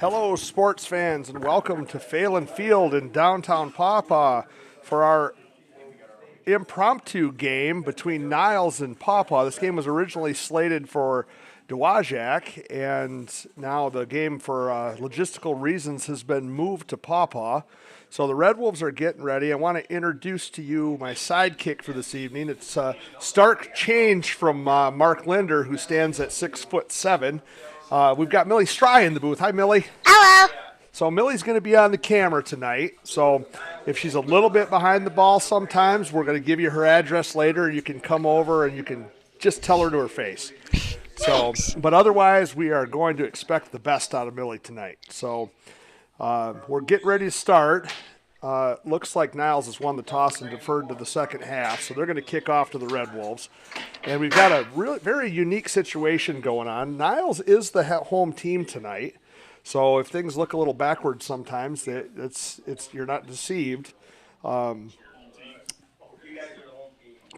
Hello, sports fans, and welcome to Phelan Field in downtown Pawpaw for our impromptu game between Niles and Pawpaw. This game was originally slated for Dowagiac, and now the game, for logistical reasons, has been moved to Pawpaw. So the Red Wolves are getting ready. I want to introduce to you my sidekick for this evening. It's a stark change from Mark Linder, who stands at 6'7". We've got Millie Stry in the booth. Hi, Millie. Hello. So Millie's going to be on the camera tonight. So if she's a little bit behind the ball sometimes, we're going to give you her address later. You can come over and you can just tell her to her face. So, but otherwise, we are going to expect the best out of Millie tonight. So we're getting ready to start. Looks like Niles has won the toss and deferred to the second half, so they're going to kick off to the Red Wolves. And we've got a really very unique situation going on. Niles is the home team tonight, so if things look a little backwards sometimes, it's you're not deceived.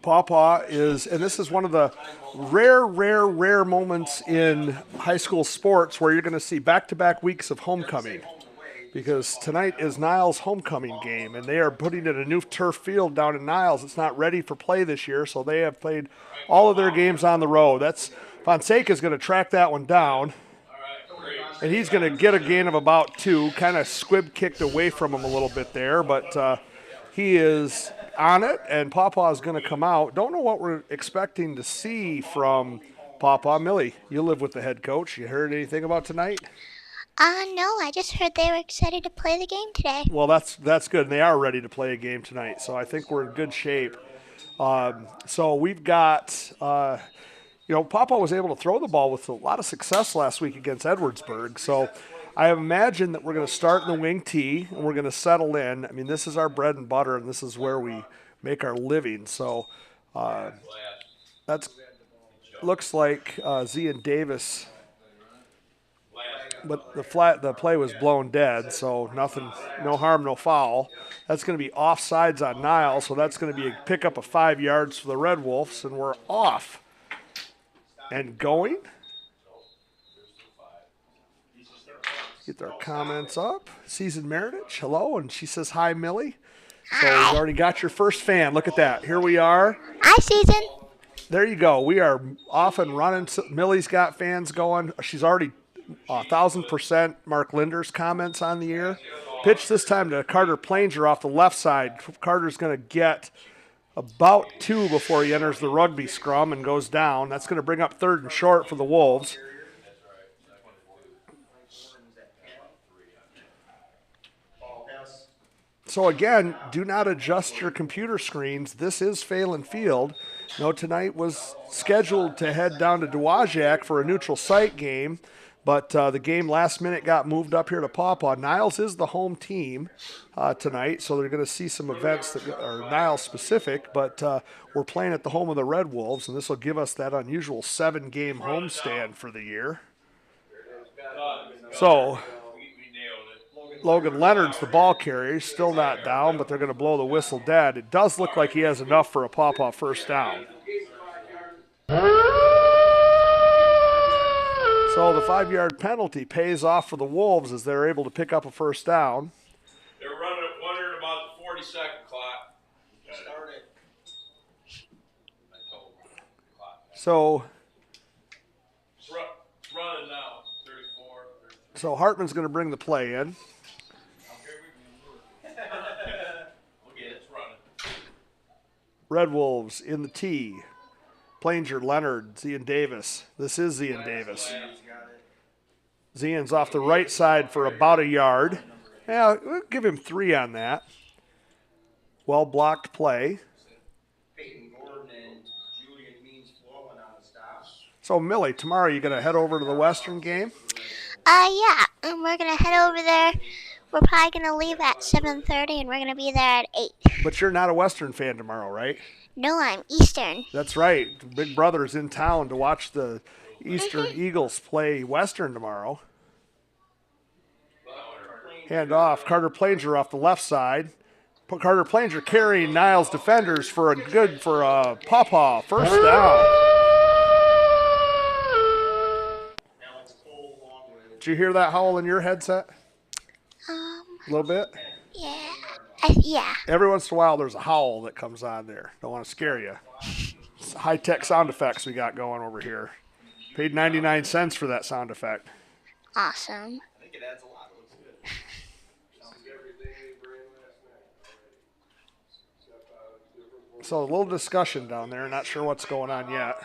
Pawpaw is, and this is one of the rare moments in high school sports where you're going to see back-to-back weeks of homecoming. Because tonight is Niles' homecoming game, and they are putting in a new turf field down in Niles. It's not ready for play this year, so they have played all of their games on the road. Fonseca's going to track that one down, and he's going to get a gain of about 2, kind of squib kicked away from him a little bit there, but he is on it, and Pawpaw is going to come out. Don't know what we're expecting to see from Pawpaw. Millie, you live with the head coach. You heard anything about tonight? No, I just heard they were excited to play the game today. Well, that's good. And they are ready to play a game tonight, so I think we're in good shape. So we've got, Pawpaw was able to throw the ball with a lot of success last week against Edwardsburg. So I imagine that we're going to start in the wing tee, and we're going to settle in. I mean, this is our bread and butter, and this is where we make our living. So that's looks like Zian Davis. But the play was blown dead, so nothing, no harm, no foul. That's going to be offsides on Niles, so that's going to be a pickup of 5 yards for the Red Wolves, and we're off and going. Get our comments up. Season Meredith, hello, and she says hi, Millie. So we've already got your first fan. Look at that. Here we are. Hi, Susan. There you go. We are off and running. Millie's got fans going. She's already 1,000% Mark Linder's comments on the air. Pitch this time to Carter Planger off the left side. Carter's going to get about 2 before he enters the rugby scrum and goes down. That's going to bring up 3rd and short for the Wolves. So again, do not adjust your computer screens. This is Phelan Field. No, tonight was scheduled to head down to Dowagiac for a neutral site game. But the game last minute got moved up here to Pawpaw. Niles is the home team tonight, so they're going to see some events that are Niles specific. But we're playing at the home of the Red Wolves, and this will give us that unusual 7-game homestand for the year. So Logan Leonard's the ball carrier. He's still not down, but they're going to blow the whistle dead. It does look like he has enough for a Pawpaw first down. So the 5-yard penalty pays off for the Wolves as they're able to pick up a first down. They're wondering about the 40-second clock. Started. So it's running now, 34. So Hartman's going to bring the play in. It's running. Red Wolves in the tee. Planger, Leonard, Zian Davis. This is Zian Davis. Zian's off the right side for about a yard. Yeah, we'll give him 3 on that. Well-blocked play. So, Millie, tomorrow you going to head over to the Western game? Yeah, and we're going to head over there. We're probably going to leave at 7:30, and we're going to be there at 8. But you're not a Western fan tomorrow, right? No, I'm Eastern. That's right. Big Brother's in town to watch the Eastern Eagles play Western tomorrow. Hand off. Carter Planger off the left side. Carter Planger carrying Niles defenders for a Pawpaw first down. Did you hear that howl in your headset? A little bit? Yeah. Yeah. Every once in a while, there's a howl that comes on there. Don't want to scare you. It's high-tech sound effects we got going over here. Paid 99 cents for that sound effect. Awesome. So a little discussion down there. Not sure what's going on yet.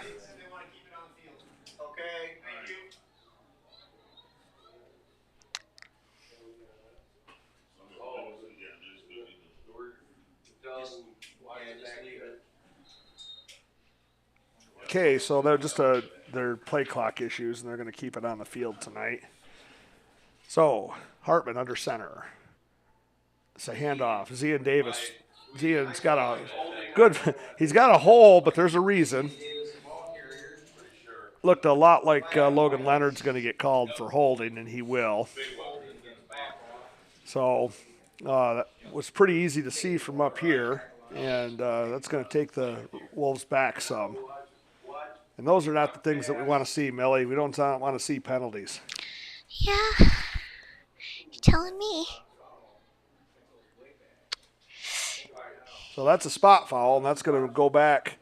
Okay, so they're just their play clock issues, and they're going to keep it on the field tonight. So Hartman under center. It's a handoff. Zian Davis. Zian's got a good. He's got a hole, but there's a reason. Looked a lot like Logan Leonard's going to get called for holding, and he will. So that was pretty easy to see from up here, and that's going to take the Wolves back some. And those are not the things that we want to see, Millie. We don't want to see penalties. Yeah. You're telling me. So that's a spot foul, and that's going to go back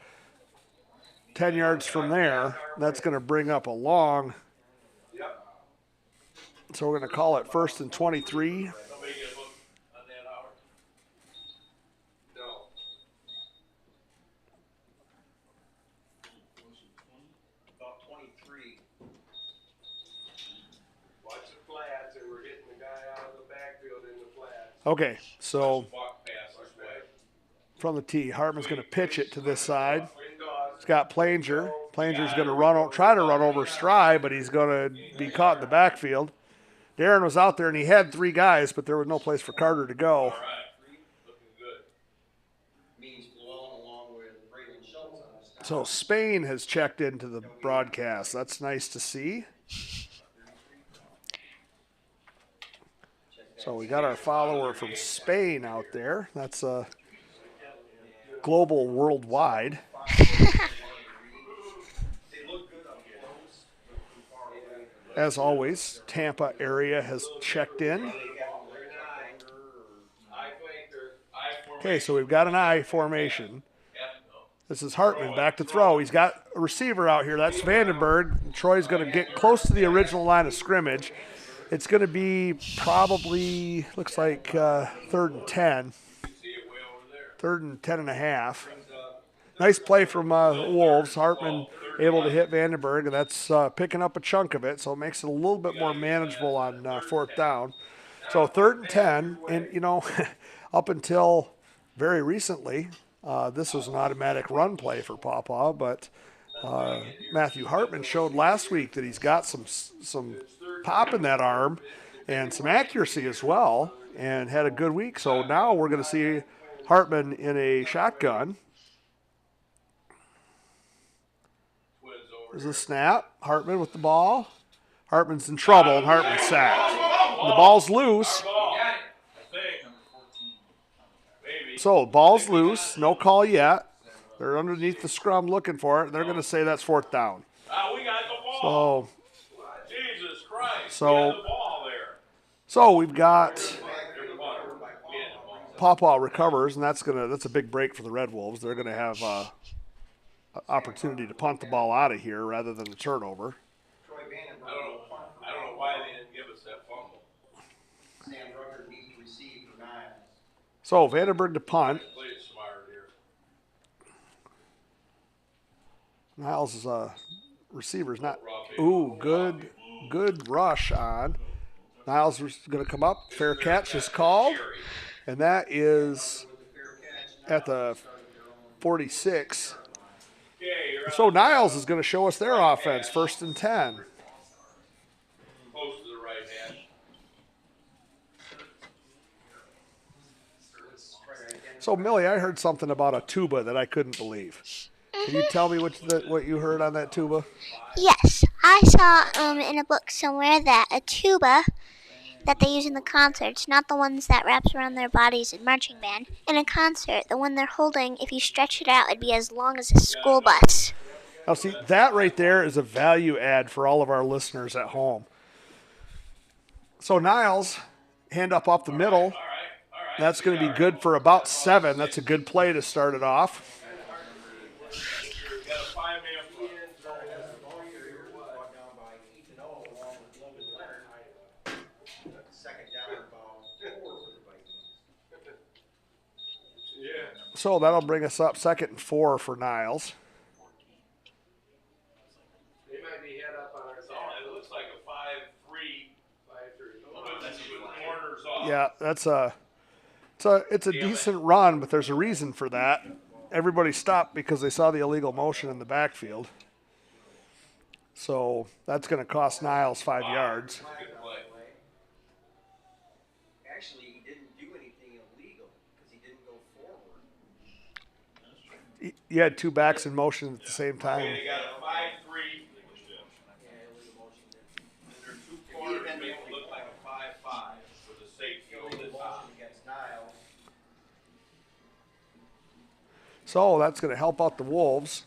10 yards from there. That's going to bring up a long. So we're going to call it 1st and 23. Okay, so from the tee, Hartman's going to pitch it to this side. He's got Planger. Planger's going to try to run over Stry, but he's going to be caught in the backfield. Darren was out there, and he had 3 guys, but there was no place for Carter to go. So Spain has checked into the broadcast. That's nice to see. So we got our follower from Spain out there. That's global, worldwide. As always, Tampa area has checked in. Okay, so we've got an I formation. This is Hartman back to throw. He's got a receiver out here. That's Vandenberg. Troy's going to get close to the original line of scrimmage. It's going to be probably, looks like 3rd and 10. 3rd and 10 and a half. Nice play from Wolves. Hartman able to hit Vandenberg, and that's picking up a chunk of it, so it makes it a little bit more manageable on 4th down. So 3rd and 10, and, you know, up until very recently, this was an automatic run play for Pawpaw, but Matthew Hartman showed last week that he's got some pop in that arm and some accuracy as well, and had a good week. So now we're going to see Hartman in a shotgun. There's a snap. Hartman with the ball. Hartman's in trouble, and Hartman's sacked. And the ball's loose. So ball's loose. No call yet. They're underneath the scrum looking for it. They're going to say that's 4th down. We got the ball. Jesus Christ. So we've got Pawpaw recovers, and that's a big break for the Red Wolves. They're going to have an opportunity to punt the ball out of here rather than a turnover. I don't know why they didn't give us that fumble. So Vandenberg to punt. Niles' receiver's not. Ooh, good rush on. Niles is going to come up. Fair catch is called. And that is at the 46. So Niles is going to show us their offense, 1st and 10. Close to the right hand. So Millie, I heard something about a tuba that I couldn't believe. Can you tell me what you heard on that tuba? Yes, I saw in a book somewhere that a tuba that they use in the concerts, not the ones that wraps around their bodies in marching band. In a concert, the one they're holding, if you stretch it out, it'd be as long as a school bus. Now see, that right there is a value add for all of our listeners at home. So Niles, hand up off the middle. All right. That's going to be good for about 7. That's a good play to start it off. You got a 5-man punt. Yeah. So that'll bring us up 2nd and 4 for Niles. They might be head up on our zone. It looks like a 5-3. 5-3. With the corners off. Yeah, it's a decent run, but there's a reason for that. Everybody stopped because they saw the illegal motion in the backfield. So that's going to cost Niles 5 yards. Good play. Actually, he didn't do anything illegal because he didn't go forward. You had 2 backs in motion at the same Okay, time. they got a 5-3. And their 2 corners make it look like a 5-5 with a safety over the top. Against Niles. So that's going to help out the Wolves.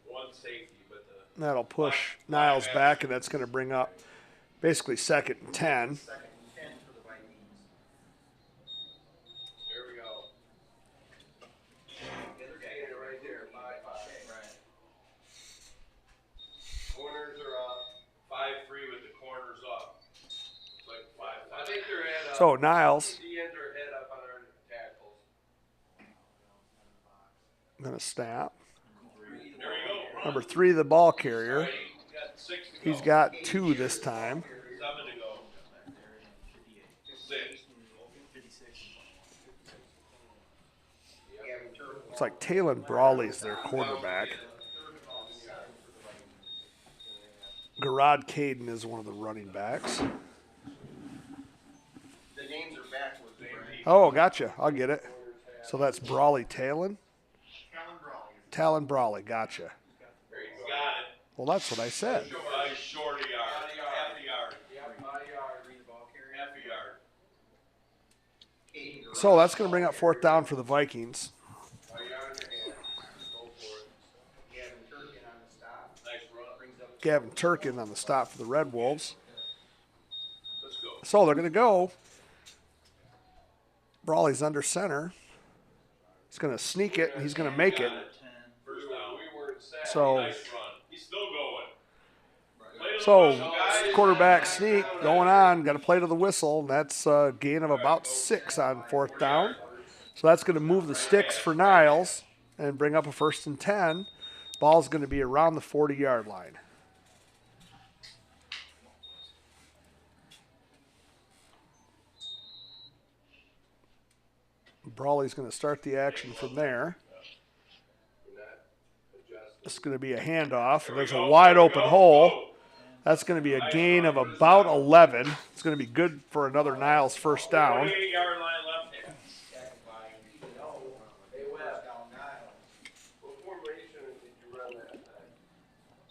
1 safety, but the That'll push Niles back, and that's going to bring up basically 2nd and 10. 2nd and 10 for the Vikings. there we go. Right there, 5-5. Right. Corners are up. 5-3 with the corners up. It's like 5-5. I think they're head up. So Niles The ends are head up on our tackles. going to snap. There you go. Number 3, the ball carrier. Right, you got 6 to go. He's got 2 this time. 7 to go. 6. It's like Talon Brawley's their quarterback. Garrod Caden is one of the running backs. The names are backwards. Oh, gotcha. I'll get it. So that's Brawley Talon? Talon Brawley. Talon Brawley, gotcha. He's got it. Well, that's what I said. Short a yard. Half a yard. Half a yard. So that's going to bring up 4th down for the Vikings. A yard and a half. Go for it. Gavin Turkin on the stop. Nice run. Brings up Gavin Turkin on the stop for the Red Wolves. Let's go. So they're going to go. Brawley's under center. He's going to sneak it, and he's going to make it. First down. We were set. So- Nice run. He's still going. Play to the So whistle, guys. quarterback sneak going on. Got to play to the whistle. That's a gain of about 6 on 4th down. So that's going to move the sticks for Niles and bring up a 1st and 10. Ball's going to be around the 40-yard line. Brawley's going to start the action from there. It's going to be a handoff, and there's a wide open hole. That's going to be a gain of about 11. It's going to be good for another Niles 1st down. 48-yard line left hand. Hey, Webb. Down Niles. What formation did you run that time?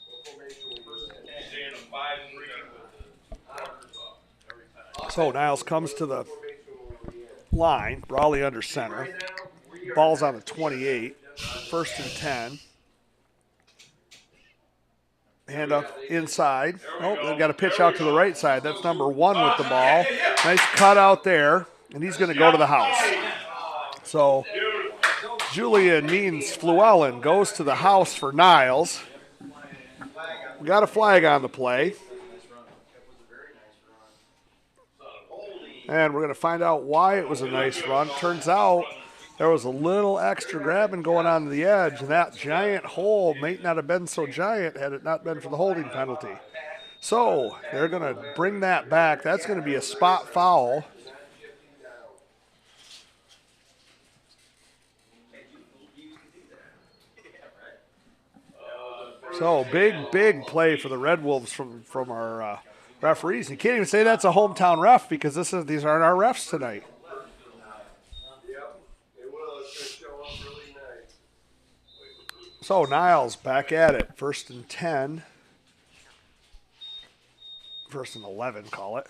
What formation were you in? He's in a 5-3 with the corners up every time. So Niles comes to the Formation were we in? line. Brawley under center. Ball's on the 28. 1st and 10. Hand up inside. Oh, they've got a pitch out to the right side. That's number 1 with the ball. Nice cut out there. And he's going to go to the house. So Julian Means Fluellen goes to the house for Niles. We got a flag on the play. And we're going to find out why it was a nice run. Turns out there was a little extra grabbing going on the edge, and that giant hole might not have been so giant had it not been for the holding penalty. So they're going to bring that back. That's going to be a spot foul. So big play for the Red Wolves from our referees. You can't even say that's a hometown ref because these aren't our refs tonight. Yep, it will. It's going to show up really nice. So Niles back at it. 1st and 10. 1st and 11, call it.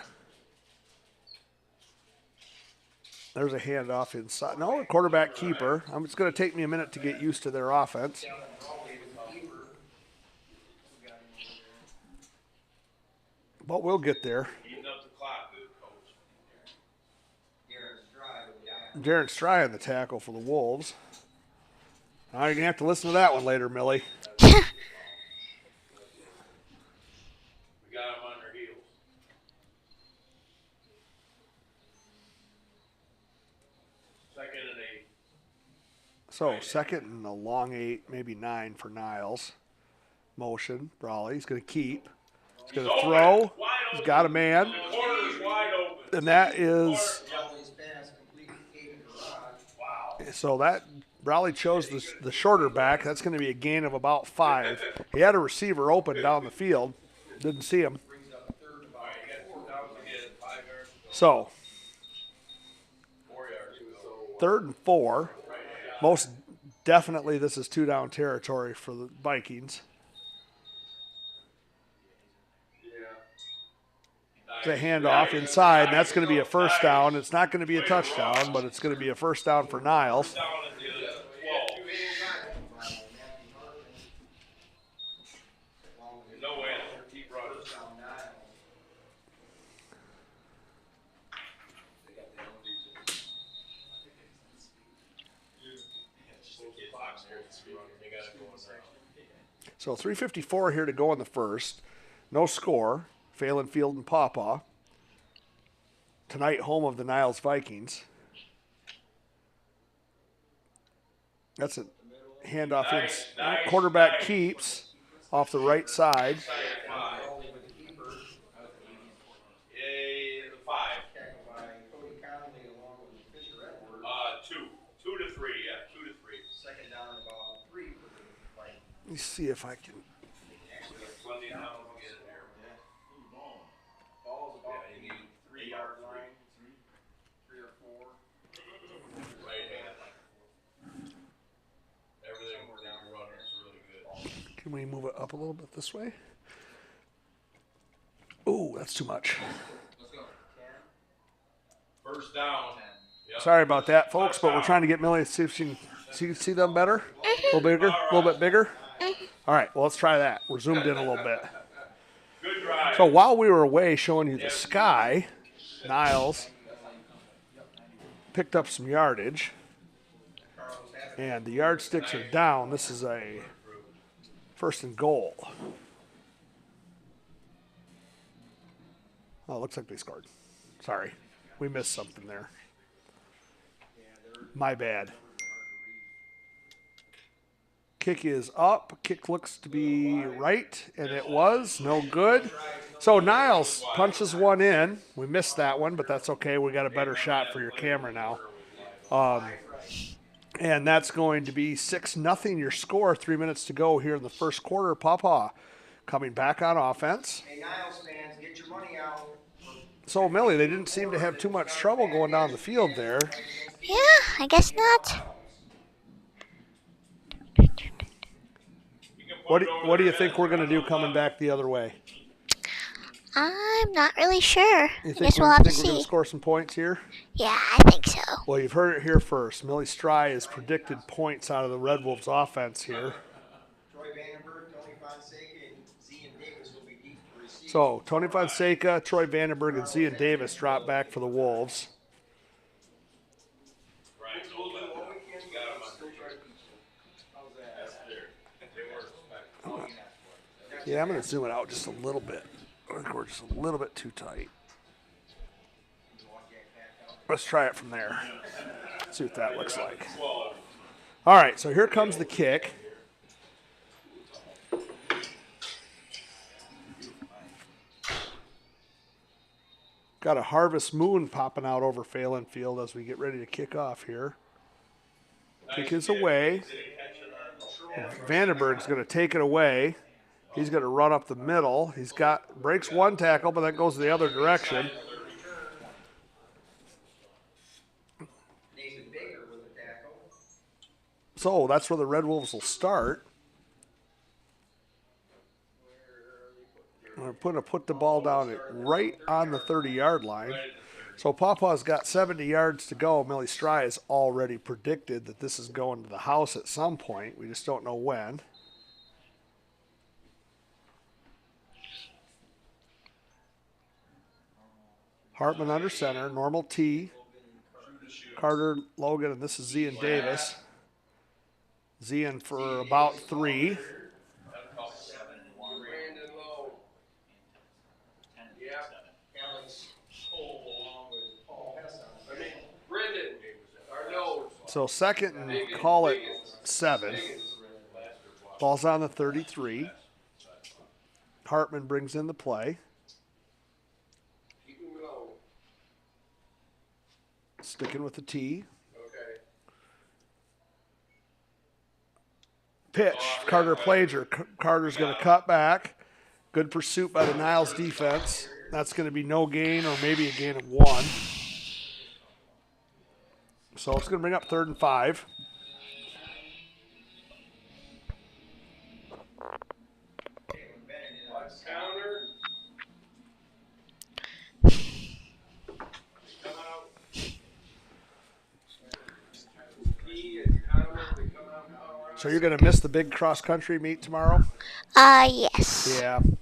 There's a handoff inside. No, quarterback keeper. It's going to take me a minute to get used to their offense. But we'll get there. Eating up the clock, dude. Darren Stry on the tackle for the Wolves. Now you're going to have to listen to that one later, Millie. We got them on their heels. Second and 8. So, second and a long 8, maybe 9 for Niles. Motion, Brawley. He's going to keep. He's going to throw. He's got a man. The corner is wide open. And that is. So that Brawley chose the shorter back. That's going to be a gain of about 5. He had a receiver open down the field. Didn't see him. So, 3rd and 4. Most definitely this is 2-down territory for the Vikings. It's a handoff inside, and that's going to be a first down. It's not going to be a touchdown, but it's going to be a first down for Niles. No answer. Keep running. So 3:54 here to go in the first. No score. Phelan Field and Pawpaw. Tonight, home of the Niles Vikings. That's a handoff in. Quarterback keeps off the right side. Yay, the 5. 2 to 3, yeah, 2 to 3. Second down about 3 for the Vikings. Let me see if I can. Plenty of time to get in there. Ball's about Yeah, you need 3-yard line, 3 or 4. right hand. Everything you're running is really good. Can we move it up a little bit this way? Ooh, that's too much. First down. Yep. Sorry about that, folks, but we're trying to get Millie to see if she can see them better. A little bigger, a little bit bigger. All right, well, let's try that. We're zoomed in a little bit. Good drive. So while we were away showing you the sky, Niles picked up some yardage. And the yardsticks are down. This is a 1st and goal. Oh, it looks like they scored. Sorry. We missed something there. My bad. Kick is up. Kick looks to be right, and it was. No good. So Niles punches one in. We missed that one, but that's okay. We got a better shot for your camera now. And that's going to be 6-0 your score. 3 minutes to go here in the first quarter. Pawpaw coming back on offense. Hey, Niles fans, get your money out. So, Millie, they didn't seem to have too much trouble going down the field there. Yeah, I guess not. What do you think we're going to do coming back the other way? I'm not really sure. You I think, guess we'll have to we're going to see. score some points here? Yeah, I think so. Well, you've heard it here first. Millie Stry has predicted points out of the Red Wolves offense here. Troy Vandenberg, Tony Fonseca, and Zian Davis will be deep to receive. So, Tony Fonseca, Troy Vandenberg, and Zian Davis drop back for the Wolves. Right. We'll do what we can, still try to beat you. How's that? That's there. They were expecting. Yeah, I'm going to zoom it out just a little bit. I think we're just a little bit too tight. Let's try it from there. See what that looks like. All right, so here comes the kick. Got a harvest moon popping out over Phelan Field as we get ready to kick off here. Kick is away. Vandenberg's going to take it away. He's going to run up the middle. Breaks one tackle, but that goes the other direction. Nathan Baker with a tackle. So that's where the Red Wolves will start. We're going to put the ball down right on the 30-yard line. So Pawpaw's got 70 yards to go. Millie Stry has already predicted that this is going to the house at some point. We just don't know when. Hartman under center, normal T. Carter, Logan, and this is Zian Davis. Zian for about 3. Brandon Lowe. Yep. Alex Cole along with Paul Hess on. I mean, Brendan, or no, So second and call it 7. Ball's on the 33. Hartman brings in the play. keep him low. Sticking with the T. Okay. Pitch. Carter Plager. Carter's going to cut back. Good pursuit by the Niles defense. That's going to be no gain or maybe a gain of 1. So it's going to bring up 3rd and 5. Counter. Come out. He and counter, they come out power out. So you're going to miss the big cross-country meet tomorrow? Yes. Yeah. So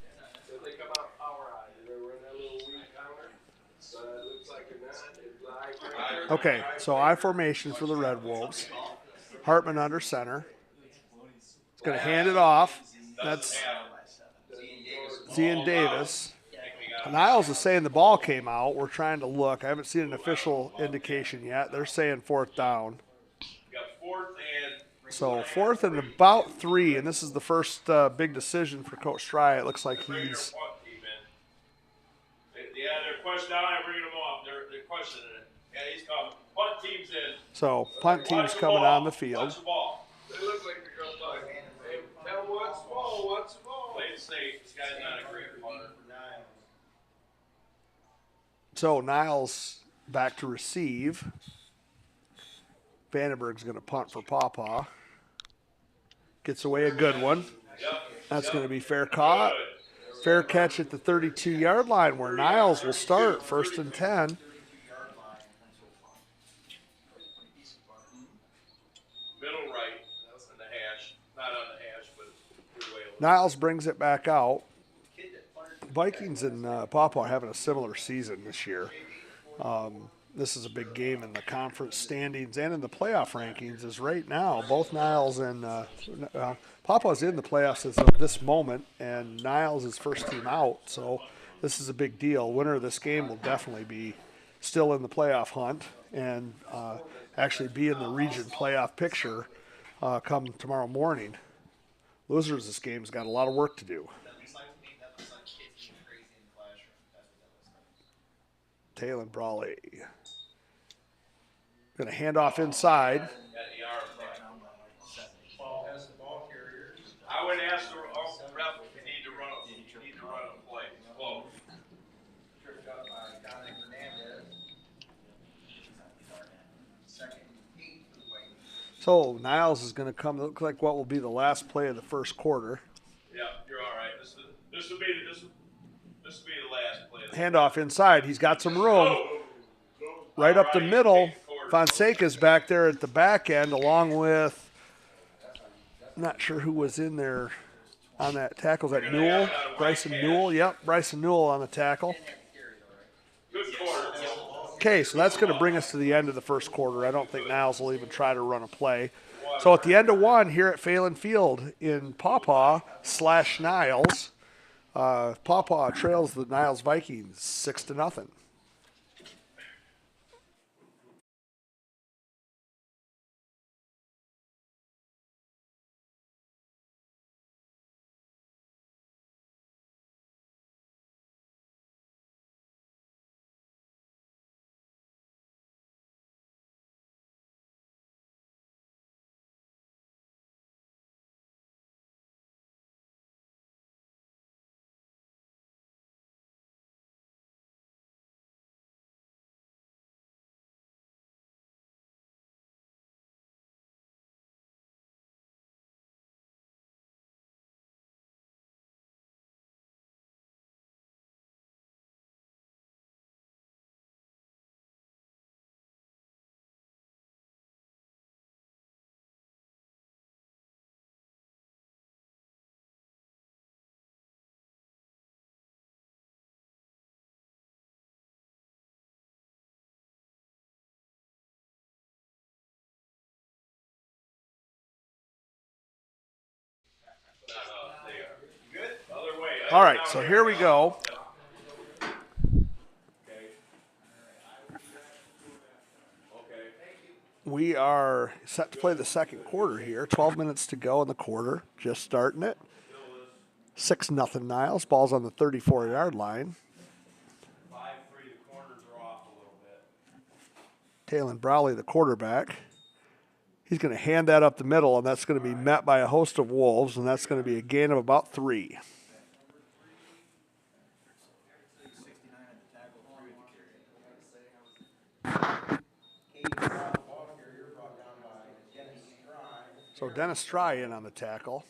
they come out power eye. They run that little weak counter. But it looks like a nut. It's live. Okay, so I formation for the Red Wolves. Hartman under center. He's going to hand it off. That's Zian Davis. Niles is saying the ball came out. We're trying to look. I haven't seen an official indication yet. They're saying 4th down. Got 4th and So 4th and about 3, and this is the first big decision for Coach Stry. It looks like regular he's punt team in. Yeah, they're questioning. I'm bringing them off. They're questioning it. Yeah, he's coming. Punt team's in. so punt team's Watch coming ball. on the field. Watch the ball. They look like they're going to punt. Hey, tell them what's the ball. What's the ball? Play it safe. This guy's not a great punter. So Niles back to receive. Vandenberg's going to punt for Pawpaw. Gets away a good one. Yep. That's going to be fair caught. Fair catch at the 32-yard line where Niles will start 1st and 10. Middle right. That's on the hash. Not on the hash, but good way a little. Niles brings it back out. Vikings and Pawpaw are having a similar season this year. This is a big game in the conference standings and in the playoff rankings. Is right now both Niles and Pawpaw's in the playoffs as of this moment, and Niles is first team out. So this is a big deal. Winner of this game will definitely be still in the playoff hunt and actually be in the region playoff picture come tomorrow morning. Losers of this game's got a lot of work to do. Taylor Brawley. Going to hand off inside. Paul Hess, the ball carrier. I would ask the ref if you need to run a play. It's close. Tripped up by Dominic Hernandez. 2nd and 8 for the Vikings. So Niles is going to come. Look like what will be the last play of the first quarter. Yeah, you're all right. This will be the last play. Handoff inside. He's got some room. Right up the middle. Fonseca's back there at the back end along with, I'm not sure who was in there on that tackle. Is that Newell? Bryson Newell? Yep, Bryson Newell on the tackle. Good quarter. Okay, so that's going to bring us to the end of the first quarter. I don't think Niles will even try to run a play. So at the end of 1 here at Phelan Field in Pawpaw/Niles, Pawpaw trails the Niles Vikings 6-0. All right, so here we go. We are set to play the second quarter here. 12 minutes to go in the quarter. Just starting it. 6-0 Niles. Ball's on the 34-yard line. 5-3, the corners are off a little bit. Taylon Browley, the quarterback. He's going to hand that up the middle, and that's going to be met by a host of Wolves, and that's going to be a gain of about 3. So Dennis Try in on the tackle.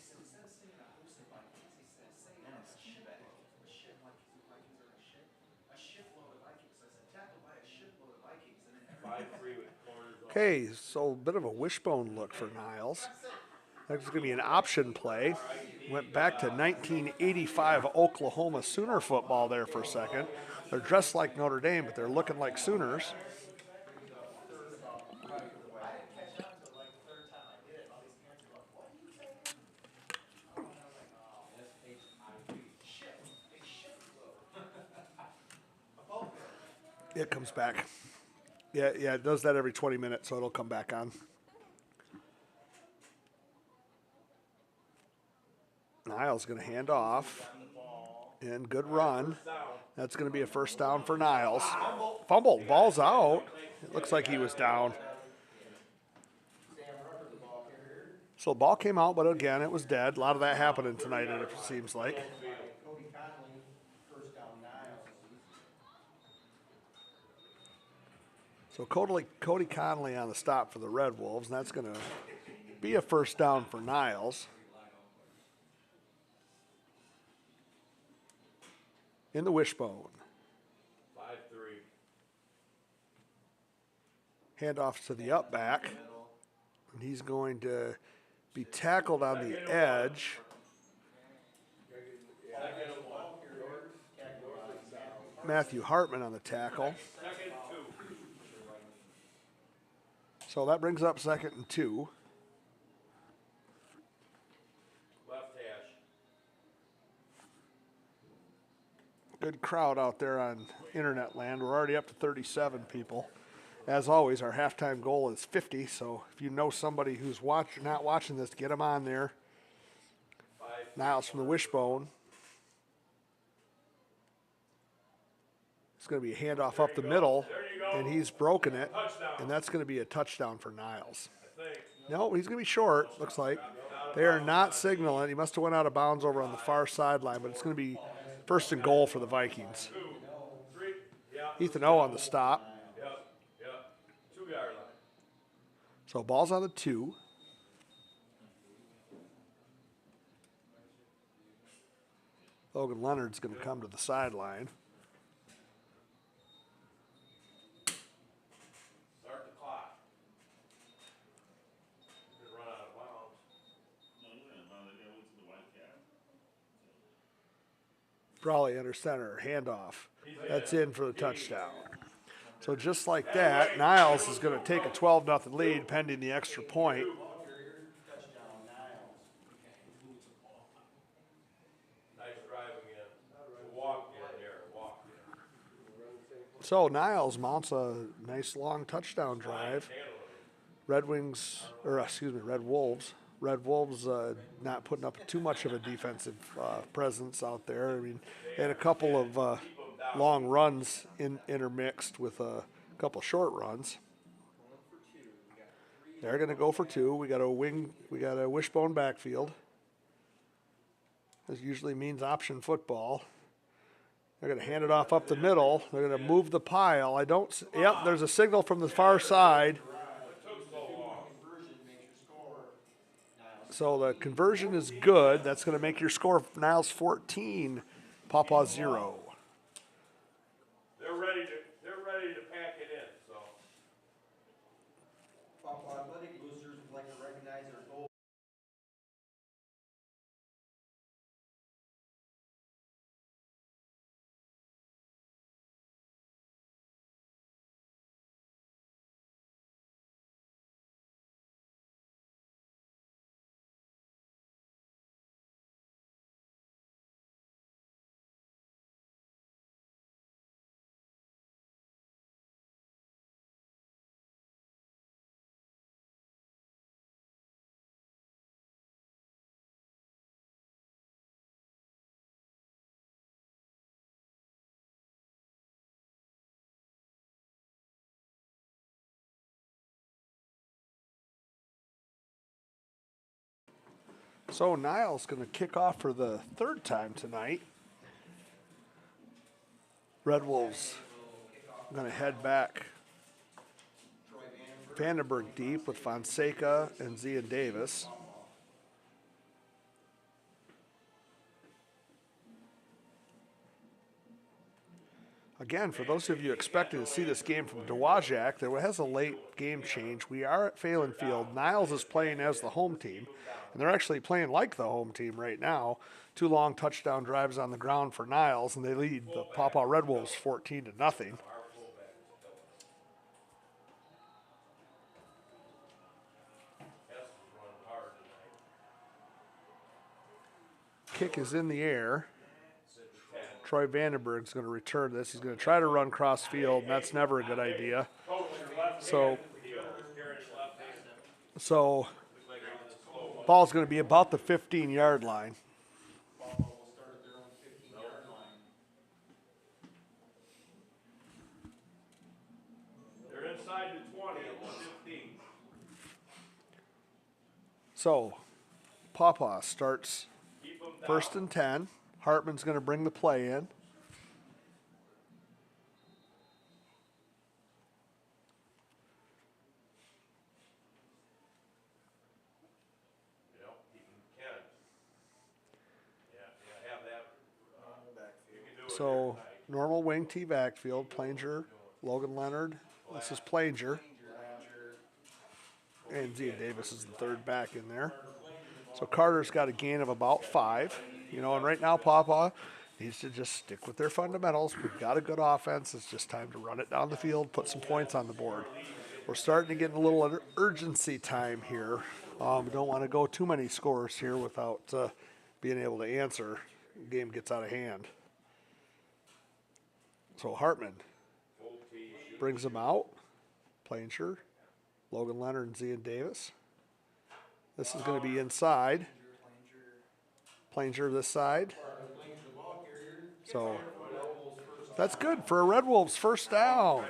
Okay, so a bit of a wishbone look for Niles. That's going to be an option play. Went back to 1985 Oklahoma Sooner football there for a second. They're dressed like Notre Dame, but they're looking like Sooners. It comes back. Yeah, it does that every 20 minutes, so it'll come back on. Niles going to hand off. And good run. That's going to be a first down for Niles. Fumble. Ball's out. It looks like he was down. So the ball came out, but again, it was dead. A lot of that happening tonight, it seems like. So Cody Conley on the stop for the Red Wolves, and that's going to be a first down for Niles. In the wishbone. 5-3. Handoff to the up back. And he's going to be tackled on the edge. Matthew Hartman on the tackle. So that brings up 2nd and 2. Left hash. Good crowd out there on internet land. We're already up to 37 people. As always, our halftime goal is 50, so if you know somebody who's not watching this, get them on there. Niles from the wishbone. It's going to be a handoff up the middle, and he's broken it, and that's going to be a touchdown for Niles. No, he's going to be short, looks like. They are not signaling. He must have went out of bounds over on the far sideline, but it's going to be first and goal for the Vikings. Ethan O on the stop. 2-yard line. So ball's on the 2. Logan Leonard's going to come to the sideline. Start the clock. Could run out of bounds. Brawley under center, handoff. That's in for the touchdown. So just like that, Niles is going to take a 12-0 lead pending the extra point. Nice drive again. Walk in there. Walk in. So Niles mounts a nice long touchdown drive. Red Wolves. Red Wolves not putting up too much of a defensive presence out there. I mean, they had a couple of long runs intermixed with a couple short runs. They're going to go for 2. We got a wishbone backfield. This usually means option football. They're going to hand it off up the middle. They're going to move the pile. Yep, there's a signal from the far side. So the conversion is good. That's going to make your score Niles 14, Pawpaw 0. They're ready to pack it in. So. Pawpaw Athletic boosters would like to recognize their goal. So Niles going to kick off for the third time tonight. Red Wolves going to head back. Vandenberg deep with Fonseca and Zia Davis. Again, for those of you expecting to see this game from Dowagiac, there has a late game change. We are at Phelan Field. Niles is playing as the home team, and they're actually playing like the home team right now. 2 long touchdown drives on the ground for Niles, and they lead the Pawpaw Red Wolves 14-0. Kick is in the air. Troy Vandenberg's going to return this. He's going to try to run cross field, and that's never a good idea. So ball's going to be about the 15-yard line. They're inside the 20 at the 15. So Pawpaw starts 1st and 10. Hartman's going to bring the play in. So normal wing T backfield, Planger, Logan Leonard. This is Planger. And Zia Davis is the third back in there. So Carter's got a gain of about 5. You know, and right now Pawpaw needs to just stick with their fundamentals. We've got a good offense. It's just time to run it down the field, put some points on the board. We're starting to get a little urgency time here. We don't want to go too many scores here without being able to answer. The game gets out of hand. So Hartman brings them out. Planger, Logan Leonard, and Zia Davis. This is going to be inside. Planger this side. So that's good for a Red Wolves first down.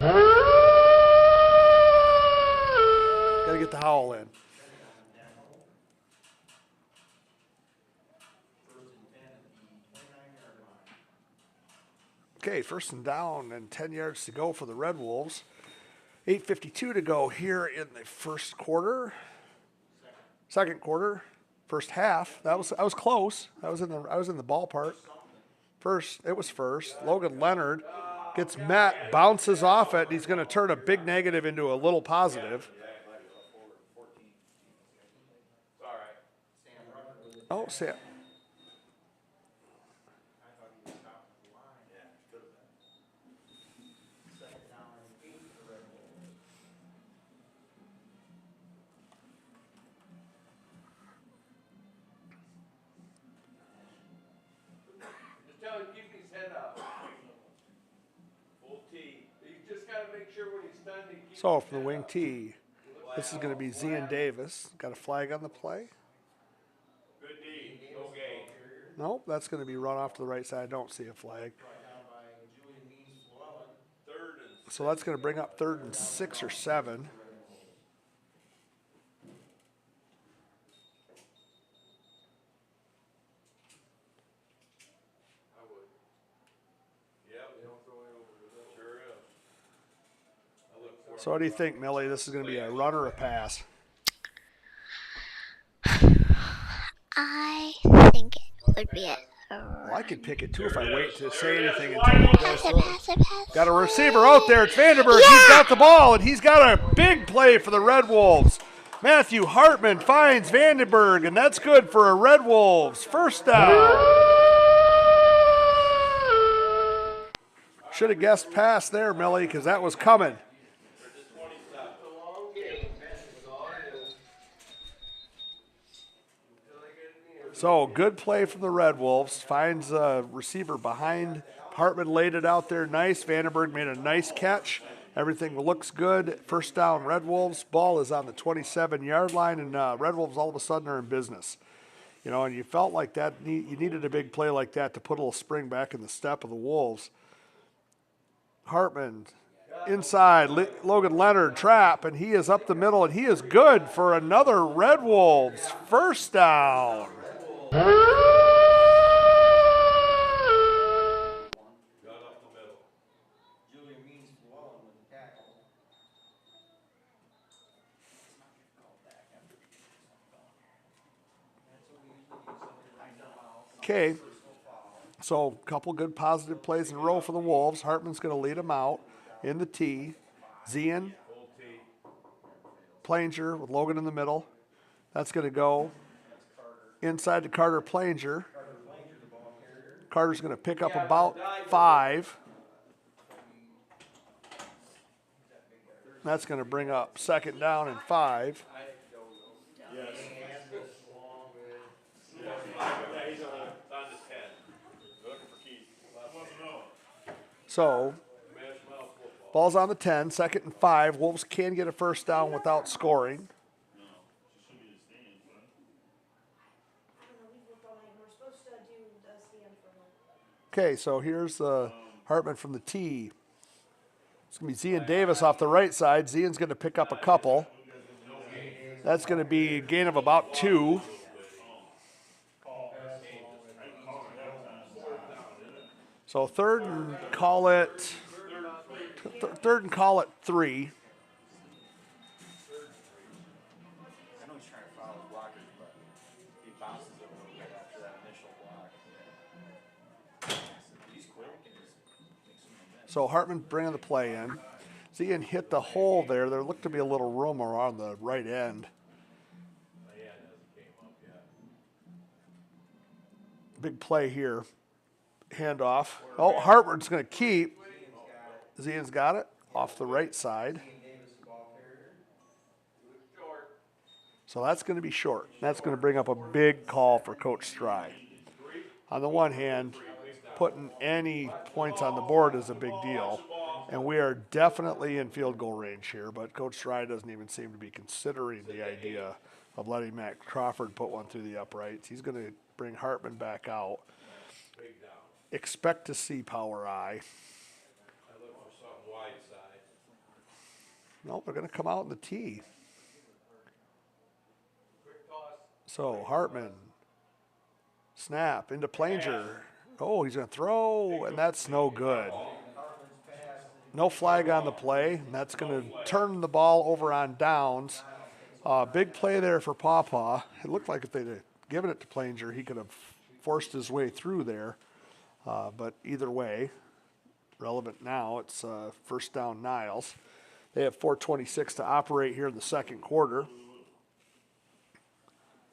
Got to get the howl in. Okay, 1st and down and 10 yards to go for the Red Wolves. 8:52 to go here in the first quarter. Second quarter, first half. I was close. I was in the ballpark. It was first. Logan Leonard gets met, bounces off it, and he's going to turn a big negative into a little positive. Oh, Sam. Keep his head up. Full T. You just got to make sure when he's done to keep. So for the wing T, this is going to be Zian Davis. Got a flag on the play? Good D. No gain. Nope, that's going to be run off to the right side. I don't see a flag. So that's going to bring up 3rd and 6 or 7. So what do you think, Millie? This is going to be a run or a pass? I think it would be a Well, I could pick it too if I wait to say anything until you guys pass it, throw it. pass it, pass it. Got a receiver out there. It's Vandenberg. Yeah! He's got the ball, and he's got a big play for the Red Wolves. Matthew Hartman finds Vandenberg, and that's good for a Red Wolves first down. Should have guessed pass there, Millie, because that was coming. So good play from the Red Wolves. Finds a receiver behind. Hartman laid it out there nice. Vandenberg made a nice catch. Everything looks good. First down, Red Wolves. Ball is on the 27-yard line, and Red Wolves all of a sudden are in business. You know, and you felt like that. You needed a big play like that to put a little spring back in the step of the Wolves. Hartman inside. Logan Leonard trap, and he is up the middle, and he is good for another Red Wolves first down. Got up the middle. Julian Means Llewellyn with the tackle. Okay, so a couple good positive plays in a row for the Wolves. Hartman's going to lead them out in the T. Zian, Full T. Planger with Logan in the middle. That's going to go inside to Carter Planger. Carter's going to pick up about 5. That's going to bring up second down and 5. Yes. Yeah, he's on the 10. Looking for Keith. So, ball's on the 10, second and 5. Wolves can get a first down without scoring. Okay, so here's Hartman from the T. It's going to be Zian Davis off the right side. Zian's going to pick up a couple. That's going to be a gain of about 2. So third and call it 3. I know he's trying to follow his blockers, but he bounces it a little bit after that initial block. He's quick and just makes some momentum. So Hartman bringing the play in. Zian hit the hole there. There looked to be a little room around the right end. Big play here. Handoff. Oh, Hartman's going to keep. Zian's got it off the right side. So that's going to be short. That's going to bring up a big call for Coach Stry. On the one hand, putting any points on the board is a big deal. And we are definitely in field goal range here, but Coach Stry doesn't even seem to be considering the idea of letting Matt Crawford put one through the uprights. He's going to bring Hartman back out. Expect to see power I. I look for something wide side. No, they're going to come out in the T. Quick toss. So Hartman, snap into Planger. Oh, he's going to throw, and that's no good. No flag on the play, and that's going to turn the ball over on downs. Big play there for Pawpaw. It looked like if they'd given it to Planger, he could have forced his way through there. But either way, relevant now, it's first down Niles. They have 4:26 to operate here in the second quarter.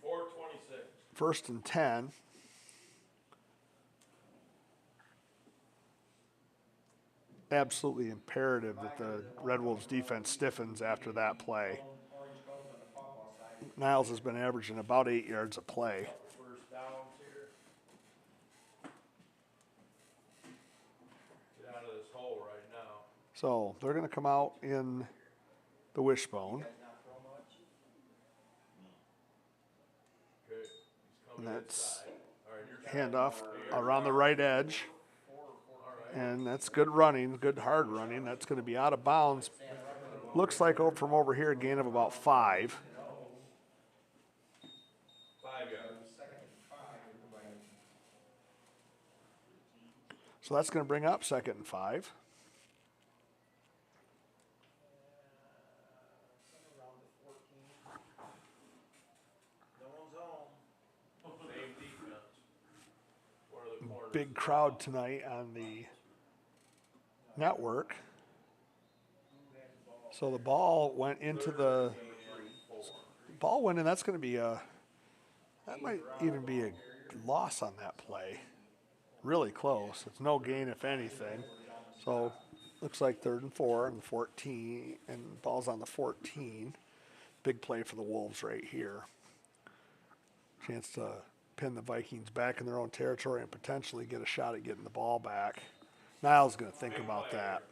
4:26. First and 10. Absolutely imperative that the Red Wolves defense stiffens after that play. Niles has been averaging about 8 yards a play. First downs here. Get out of this hole right now. So they're going to come out in the wishbone. Okay. He's And coming that's inside. All right, you're handoff around the right edge. And that's good running, good hard running. That's going to be out of bounds. Looks like from over here, a gain of about 5. 5 yards. So that's going to bring up second and 5. Same defense. One of the corners. Big crowd tonight on the network. So the ball went into the ball went in. That's going to be that might even be a loss on that play. Really close. It's no gain if anything. So looks like 3rd and 4 and 14, and ball's on the 14. Big play for the Wolves right here. Chance to pin the Vikings back in their own territory and potentially get a shot at getting the ball back. Niles is going to think about that.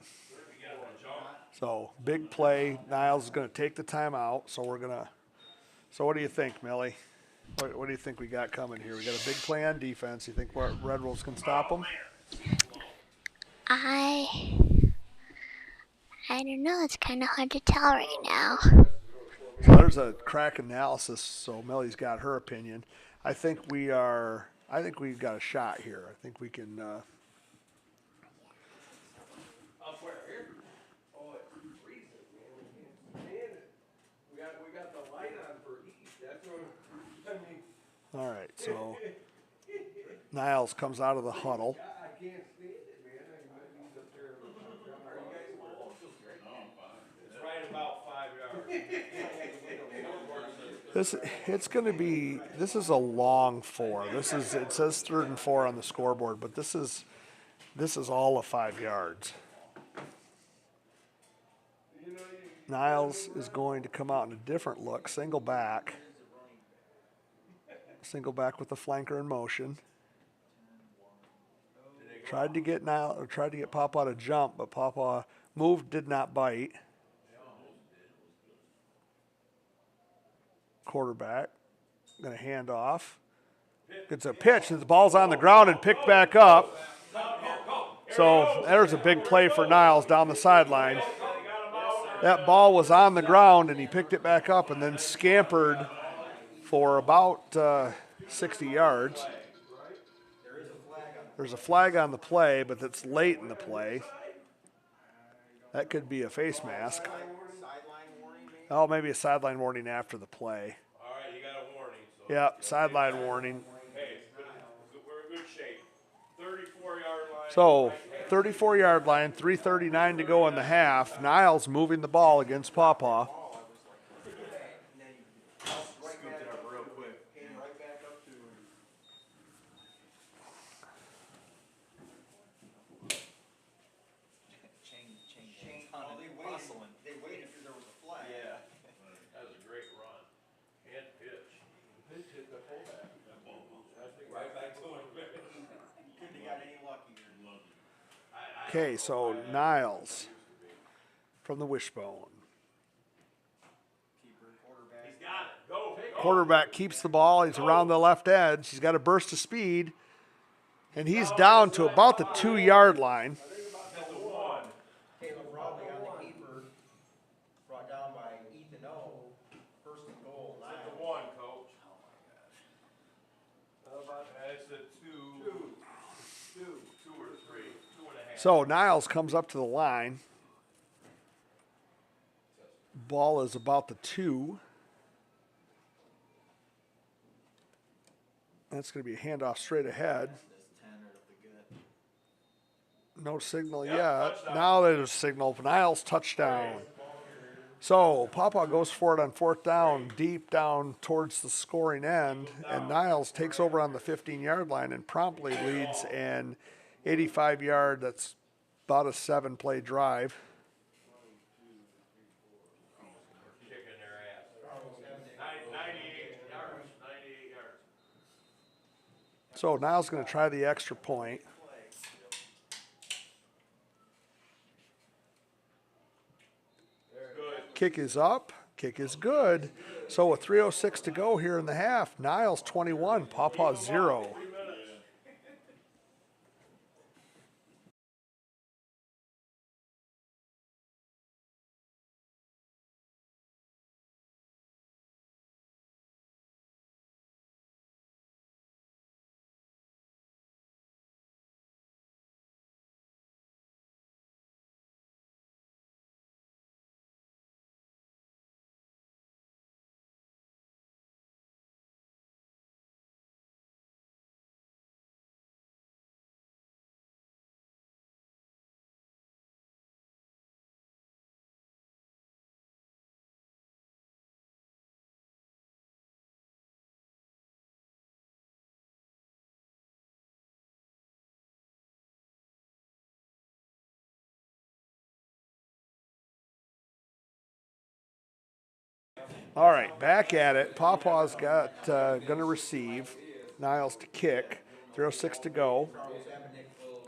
So big play. Niles is going to take the timeout. So we're going to. So what do you think, Millie? What do you think we got coming here? We got a big play on defense. You think Red Wolves can stop them? I I don't know. It's kind of hard to tell right now. So there's a crack analysis. So Millie's got her opinion. I think we've got a shot here. I think we can. Up where, here? Oh, it's freezing, man, we can't stand it. We got the light on for heat, that's what, I mean, All right. So Niles comes out of the huddle. I can't stand it, man, he's up there. Are you guys cold? Feels great. It's right about 5 yards. This is a long 4. It says 3rd and 4 on the scoreboard, but this is all of 5 yards. Niles is going to come out in a different look, single back with the flanker in motion. Tried to get Papa to jump, but Papa moved, did not bite. Quarterback going to hand off. Gets a pitch, and the ball's on the ground and picked back up. So there's a big play for Niles down the sideline. That ball was on the ground, and he picked it back up and then scampered for about 60 yards. There's a flag on the play, but it's late in the play. That could be a face mask. Oh, maybe a sideline warning after the play. All right, you got a warning, so. Yeah, sideline warning. Hey, we're in good shape. 34-yard line. So, 34-yard line, 3:39 to go in the half. Niles moving the ball against Pawpaw. Scooped it up real quick. They waited because there was a flag. Yeah. That was a great run. And pitch. Pitch hit the fullback. I think right back to him. Couldn't have got any luckier. Okay, so Niles from the wishbone. He's got it. Go. Quarterback keeps the ball. He's around the left edge. He's got a burst of speed. And he's down to about the 2-yard line. Caleb Rowley on the keeper, brought down by Ethan O. First and goal, It's at Niles. the 1, coach. That's the 2. 2 or 3. 2.5. So Niles comes up to the line. Ball is about the 2. That's going to be a handoff straight ahead. No signal yet. touchdown. Now there's a signal. Niles touchdown. So Pawpaw goes for it on 4th down, deep down towards the scoring end, and Niles takes over on the 15-yard line and promptly leads an 85-yard. That's about a 7-play drive. Kicking their ass. 98 yards. 98 yards. So Niles going to try the extra point. Good. Kick is up. Kick is good. So with 3:06 to go here in the half, Niles 21, Pawpaw 0. 3 minutes. All right, back at it. Pawpaw's got going to receive. Niles to kick. 3:06 to go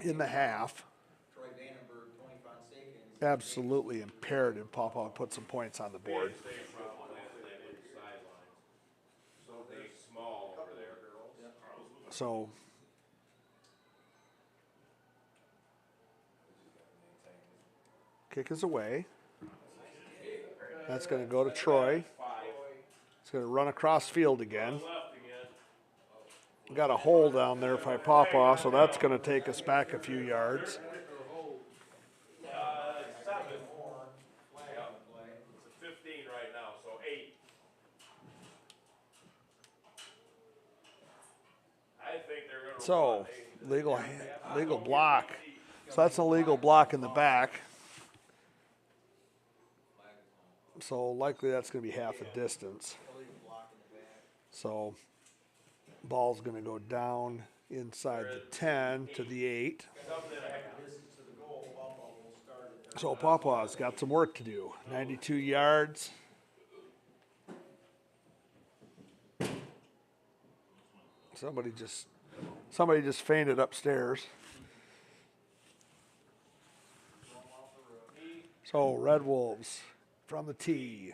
in the half. Troy Vandenberg, Tony Fonseca. Absolutely imperative Pawpaw put some points on the board. Same problem last night with the sidelines. So they small over there. So Kick is away. That's going to go to Troy. It's going to run across field again. Got a hole down there by Pawpaw, so that's going to take us back a few yards. 7. It's a 15 right now, so 8. I think they're going to So legal block. So that's a legal block in the back. So likely that's going to be half the distance. So ball's going to go down inside the 10 to the 8. So Pawpaw's got some work to do. 92 yards. Somebody just fainted upstairs. So Red Wolves from the tee.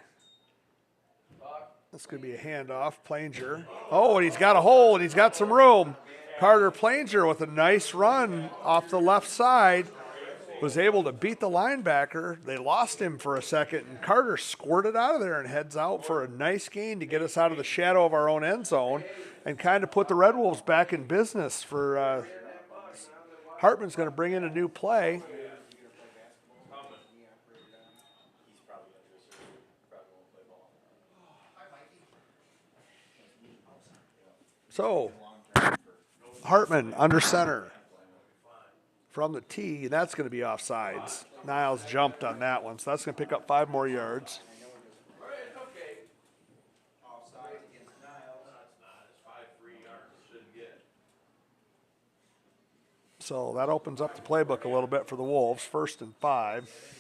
This could be a handoff. Planger. Oh, and he's got a hole and he's got some room. Carter Planger with a nice run off the left side was able to beat the linebacker. They lost him for a second, and Carter squirted out of there and heads out for a nice gain to get us out of the shadow of our own end zone and kind of put the Red Wolves back in business. For Hartman's going to bring in a new play. So Hartman under center from the tee, and that's going to be offsides. Niles jumped on that one, so that's going to pick up 5 more yards. So that opens up the playbook a little bit for the Wolves. 1st and 5.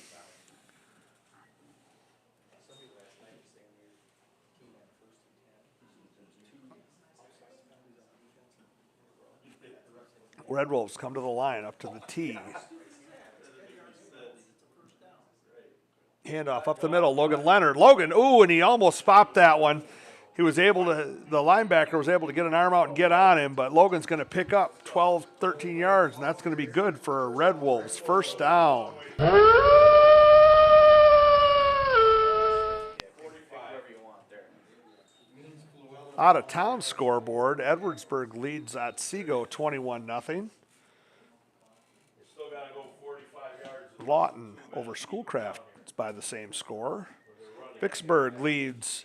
Red Wolves come to the line up to the tee. Handoff up the middle, Logan Leonard. Logan, ooh, and he almost popped that one. He was able to, the linebacker was able to get an arm out and get on him, but Logan's going to pick up 12, 13 yards, and that's going to be good for Red Wolves. 1st down. Out of town scoreboard, Edwardsburg leads Otsego 21-0. Still got to go 45 yards. Lawton over Schoolcraft by the same score. Vicksburg leads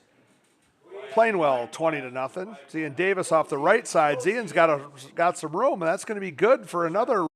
Plainwell 20-0. Zian Davis off the right side. Zian's got some room, and that's going to be good for another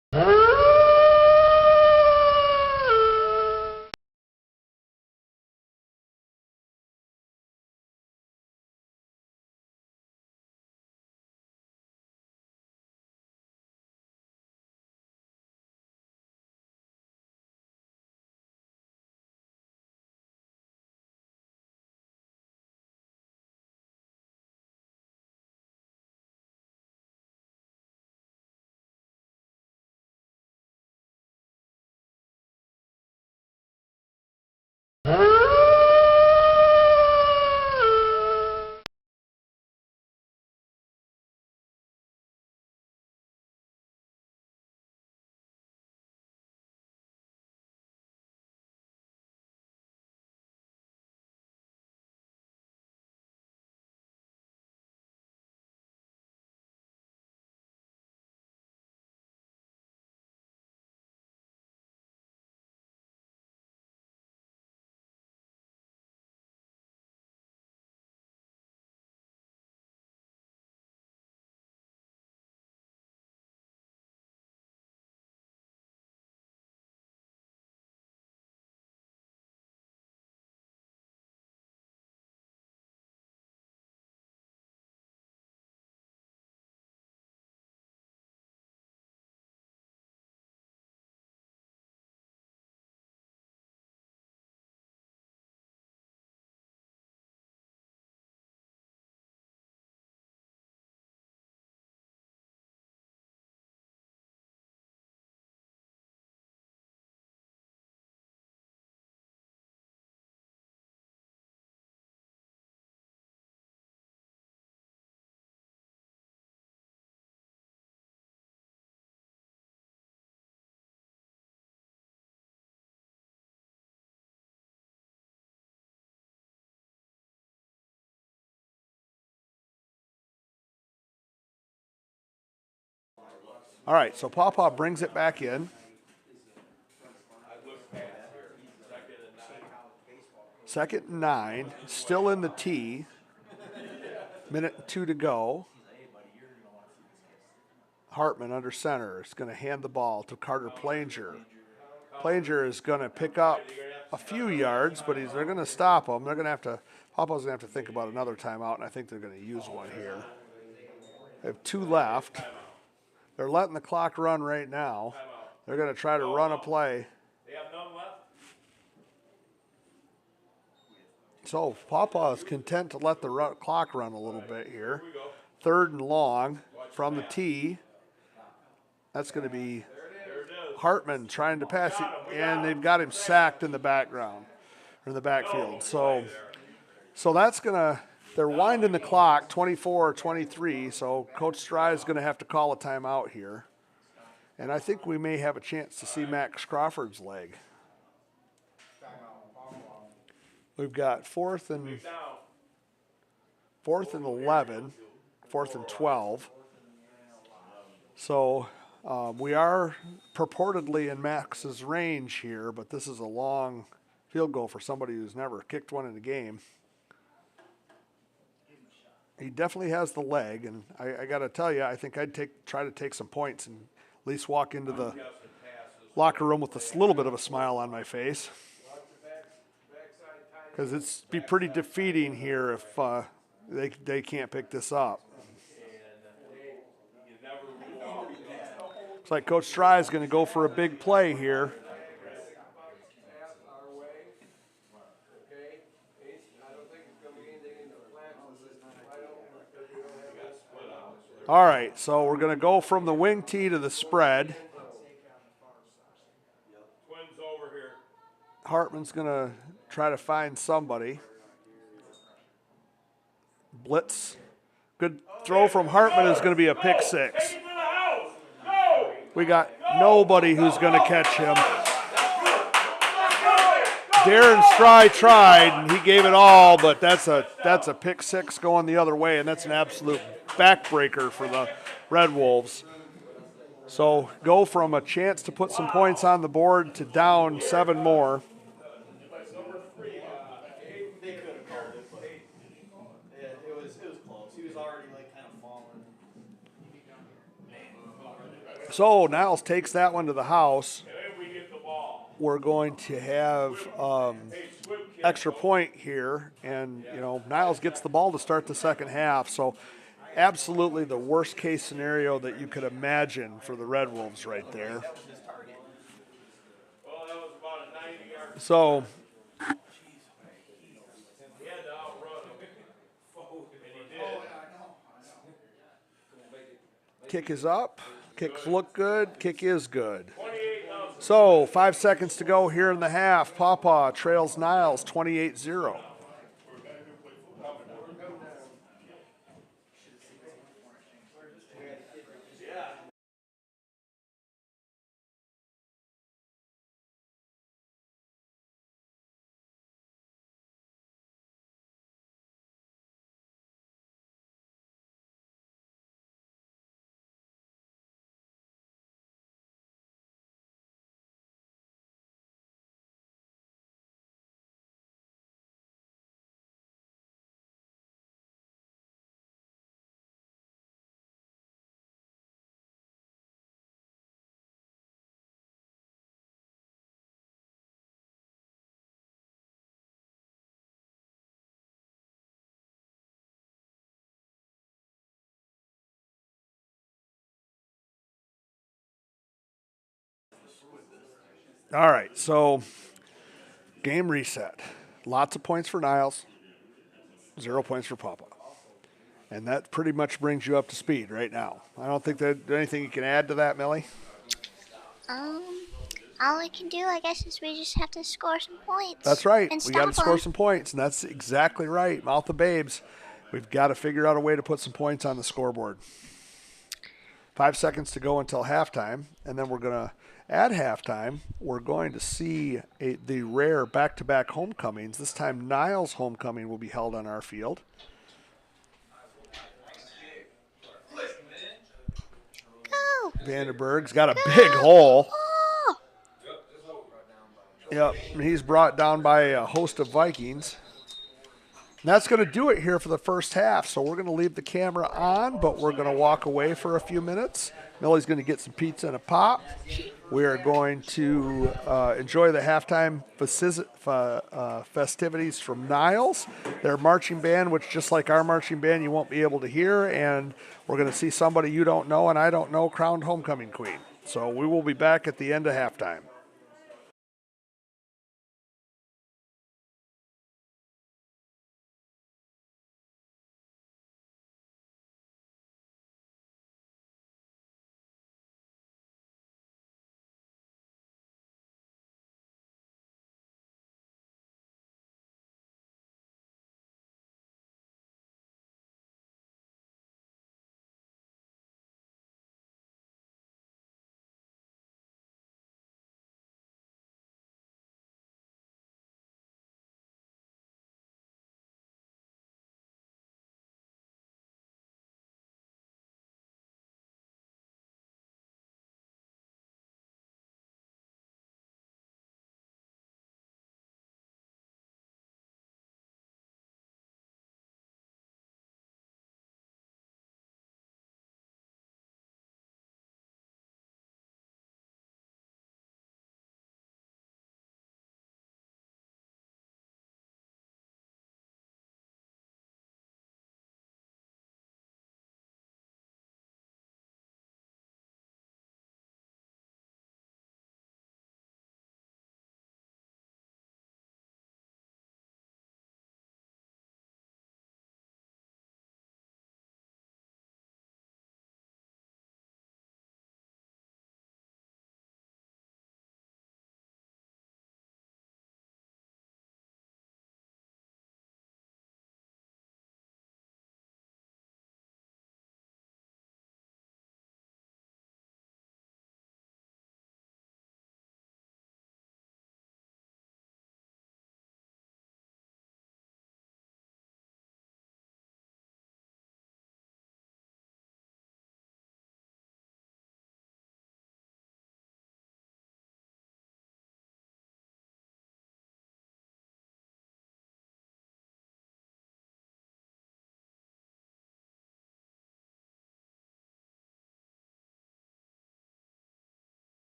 All right, so Pawpaw brings it back in. Second and 9, still in the tee. Minute and 2 to go. Hartman under center is going to hand the ball to Carter Planger. Planger is going to pick up a few yards, but they're going to stop him. They're going to have to. Pawpaw's going to have to think about another timeout, and I think they're going to use one here. They have 2 left. They're letting the clock run right now. They're going to try to run a play. They have none left? So Pawpaw is content to let the clock run a little bit here. 3rd and long from the tee. That's going to be Hartman trying to pass it, and they've got him sacked in the background, or in the backfield. So that's going to, they're winding the clock, 24-23, so Coach Stry is going to have to call a timeout here. And I think we may have a chance to see Max Crawford's leg. We've got 4th and 11, 4th and 12. So we are purportedly in Max's range here, but this is a long field goal for somebody who's never kicked one in a game. He definitely has the leg, and I got to tell you, I think I'd try to take some points and at least walk into the locker room with a little bit of a smile on my face. Because it's be pretty defeating here if they can't pick this up. Looks like Coach Stry is going to go for a big play here. All right, so we're going to go from the wing tee to the spread. Twins over here. Hartman's going to try to find somebody. Blitz. Good throw from Hartman is going to be a pick 6. We got nobody who's going to catch him. Darren Stry tried, and he gave it all, but that's a pick 6 going the other way, and that's an absolute backbreaker for the Red Wolves. So go from a chance to put some points on the board to down 7 more. They could have called it, but it was close. He was already like kind of falling. So Niles takes that one to the house. We're going to have extra point here, and Niles gets the ball to start the second half. So absolutely the worst case scenario that you could imagine for the Red Wolves right there. So kick is up. Kicks look good. Kick is good. So 5 seconds to go here in the half. Pawpaw trails Niles 28-0. All right, so game reset. Lots of points for Niles, 0 points for Pawpaw. And that pretty much brings you up to speed right now. I don't think there's anything you can add to that, Millie. All we can do, I guess, is we just have to score some points. That's right. And We got to stop score 'em. some points, and that's exactly right. Mouth of babes. We've got to figure out a way to put some points on the scoreboard. 5 seconds to go until halftime, and then we're going to, at halftime, we're going to see the rare back-to-back homecomings. This time, Niles' homecoming will be held on our field. Go! Vandenberg's got a big hole. Oh, Yep, and he's brought down by a host of Vikings. And that's going to do it here for the first half. So we're going to leave the camera on, but we're going to walk away for a few minutes. Millie's going to get some pizza and a pop. We are going to enjoy the halftime festivities from Niles. Their marching band, which just like our marching band, you won't be able to hear. And we're going to see somebody you don't know and I don't know crowned homecoming queen. So we will be back at the end of halftime.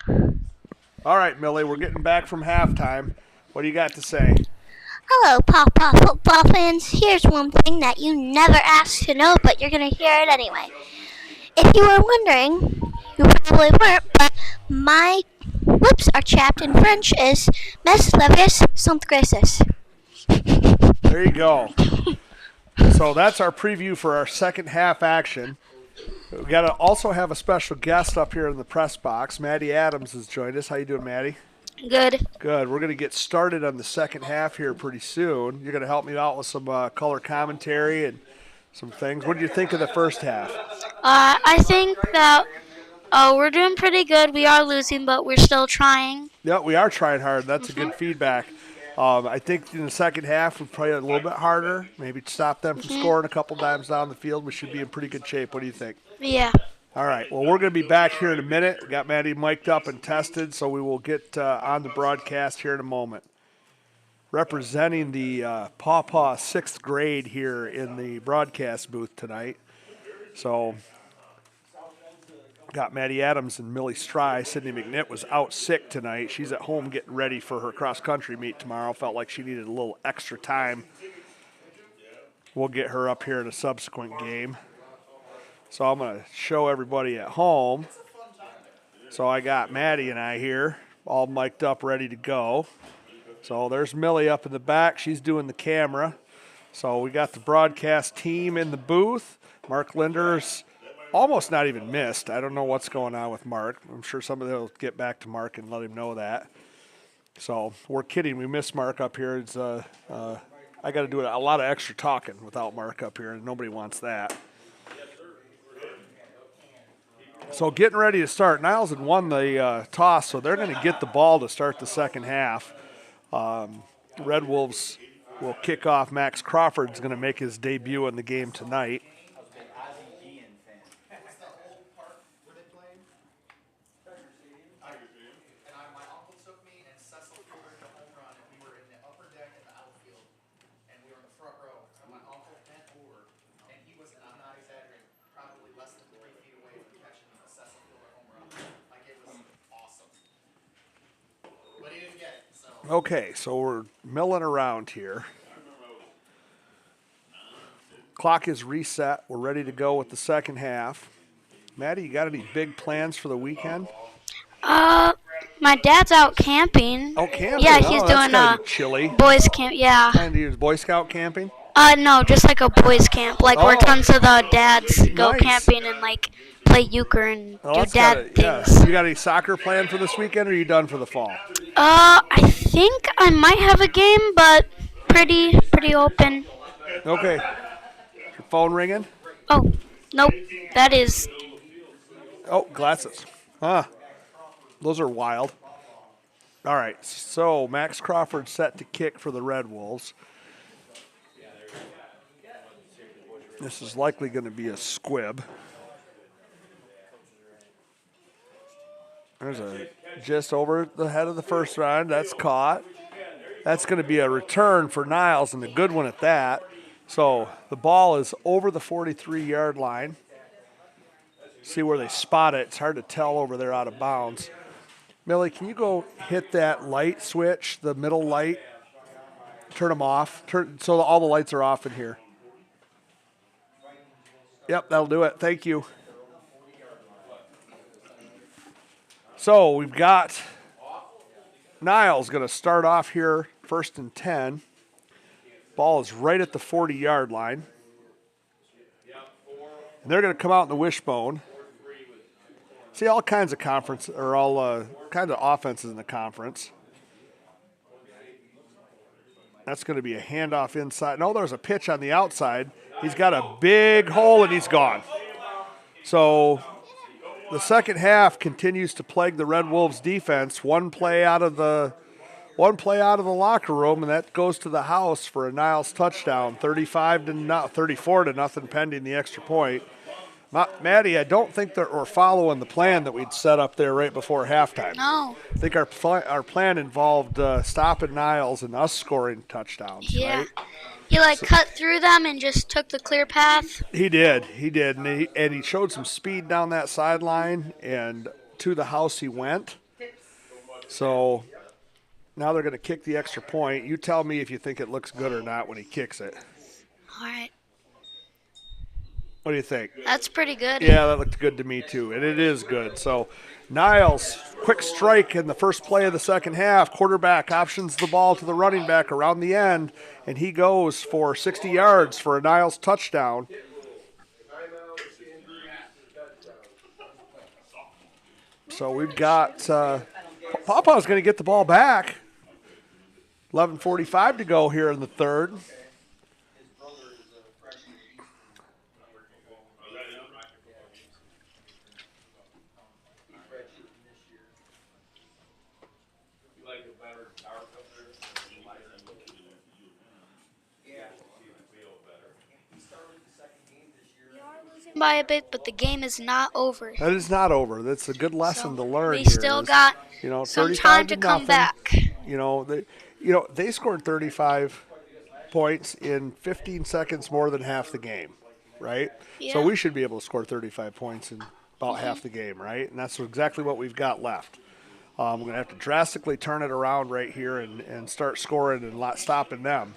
All right, Millie, we're getting back from halftime. What do you got to say? Hello, Pawpaw football fans. Here's one thing that you never asked to know, but you're going to hear it anyway. If you were wondering, you probably weren't, but my lips are chapped in French is Mes Levius sont gracious. There you go. So that's our preview for our second half action. We got to also have a special guest up here in the press box. Maddie Adams has joined us. How you doing, Maddie? Good. Good. We're going to get started on the second half here pretty soon. You're going to help me out with some color commentary and some things. What did you think of the first half? I think that we're doing pretty good. We are losing, but we're still trying. Yeah, we are trying hard. That's a good feedback. I think in the second half we play a little bit harder. Maybe stop them from scoring a couple times down the field. We should be in pretty good shape. What do you think? Yeah. All right. Well, we're going to be back here in a minute. We got Maddie mic'd up and tested, so we will get on the broadcast here in a moment. Representing the Pawpaw 6th grade here in the broadcast booth tonight. So, got Maddie Adams and Millie Stry. Sydney McNitt was out sick tonight. She's at home getting ready for her cross-country meet tomorrow. Felt like she needed a little extra time. We'll get her up here in a subsequent game. So I'm going to show everybody at home. So I got Maddie and I here, all mic'd up, ready to go. So there's Millie up in the back. She's doing the camera. So we got the broadcast team in the booth. Mark Linder's almost not even missed. I don't know what's going on with Mark. I'm sure somebody will get back to Mark and let him know that. So we're kidding. We miss Mark up here. It's, I got to do a lot of extra talking without Mark up here, and nobody wants that. So getting ready to start. Niles had won the toss, so they're going to get the ball to start the second half. Red Wolves will kick off. Max Crawford's going to make his debut in the game tonight. Okay, so we're milling around here. Clock is reset. We're ready to go with the second half. Maddie, you got any big plans for the weekend? My dad's out camping. Oh, camping? Yeah, he's that's doing gotta be chilly. boys camp. Yeah. Plan to use Boy Scout camping? No, just like a boys camp, like where tons of the dads go Nice. camping and like play euchre and do that's dad yeah. things. You got any soccer plan for this weekend, or are you done for the fall? I think I might have a game, but pretty open. Okay. Your phone ringing? Oh, nope. That is. Oh, glasses. Huh. Those are wild. All right, so Max Crawford set to kick for the Red Wolves. This is likely going to be a squib. There's a just over the head of the first round. That's caught. That's going to be a return for Niles, and a good one at that. So the ball is over the 43-yard line. See where they spot it. It's hard to tell over there out of bounds. Millie, can you go hit that light switch, the middle light? Turn them off. So all the lights are off in here. Yep, that'll do it. Thank you. So we've got Niles going to start off here, 1st and 10. Ball is right at the 40-yard line. And they're going to come out in the wishbone. See, all kinds of kinds of offenses in the conference. That's going to be a handoff inside. No, there's a pitch on the outside. He's got a big hole, and he's gone. So the second half continues to plague the Red Wolves defense. One play out of the locker room, and that goes to the house for a Niles touchdown, 34 to nothing pending the extra point. Maddie, I don't think that we're following the plan that we'd set up there right before halftime. No. I think our plan involved stopping Niles and us scoring touchdowns, Yeah. right? He cut through them and just took the clear path. He did, and he showed some speed down that sideline, and to the house he went. So now they're going to kick the extra point. You tell me if you think it looks good or not when he kicks it. All right. What do you think? That's pretty good. Yeah, that looked good to me too, and it is good. So Niles, quick strike in the first play of the second half. Quarterback options the ball to the running back around the end, and he goes for 60 yards for a Niles touchdown. So we've got Papa's going to get the ball back. 11:45 to go here in the third. By a bit, but the game is not over. That is not over. That's a good lesson to learn. We here still is, got some 35 time to come nothing. back. They scored 35 points in 15 seconds more than half the game, right? Yeah. So we should be able to score 35 points in about half the game, right? And that's exactly what we've got left. We're going to have to drastically turn it around right here and start scoring and stopping them.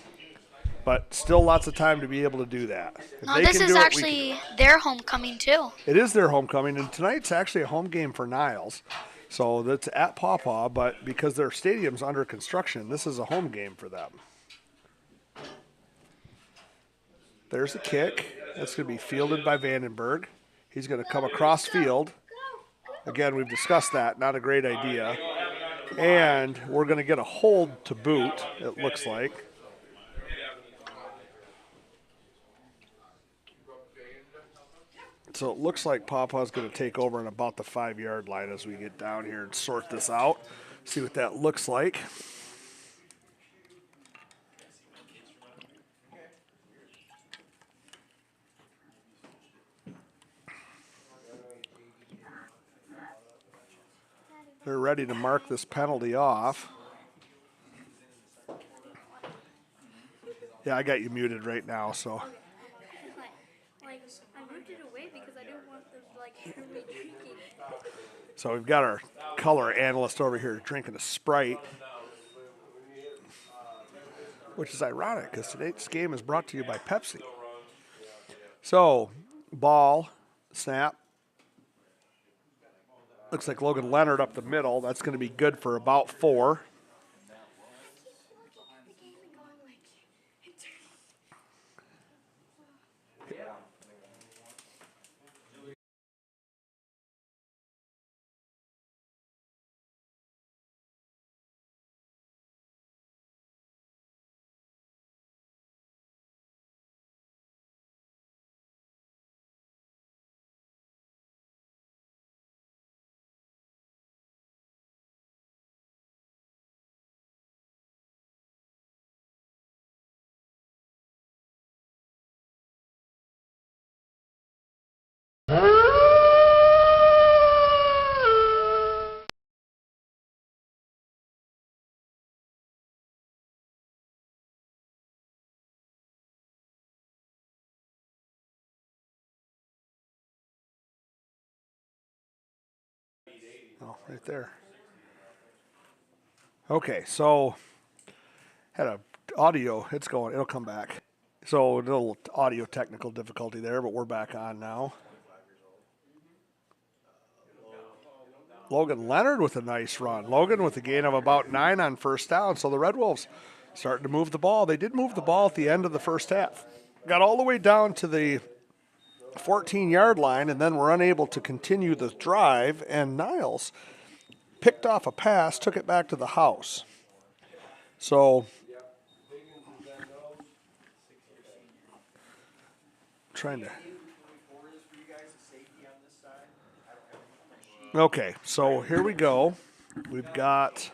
But still lots of time to be able to do that. If No, they this can is do it, we actually their homecoming too. It is their homecoming, and tonight's actually a home game for Niles. So that's at Pawpaw, but because their stadium's under construction, this is a home game for them. There's a kick. That's going to be fielded by Vandenberg. He's going to come across field. Again, we've discussed that. Not a great idea. And we're going to get a hold to boot, it looks like. So it looks like Pawpaw's going to take over in about the 5-yard line as we get down here and sort this out. See what that looks like. They're ready to mark this penalty off. Yeah, I got you muted right now, so. I moved it away because I didn't want them drinking. So we've got our color analyst over here drinking a Sprite, which is ironic because today's game is brought to you by Pepsi. So, ball, snap. Looks like Logan Leonard up the middle. That's going to be good for about 4. Oh, right there. Okay, so had a audio. It's going. It'll come back. So a little audio technical difficulty there, but we're back on now. Logan Leonard with a nice run. Logan with a gain of about 9 on first down. So the Red Wolves starting to move the ball. They did move the ball at the end of the first half. Got all the way down to the 14-yard line, and then were unable to continue the drive, and Niles picked off a pass, took it back to the house. So trying to. Okay, so here we go. We've got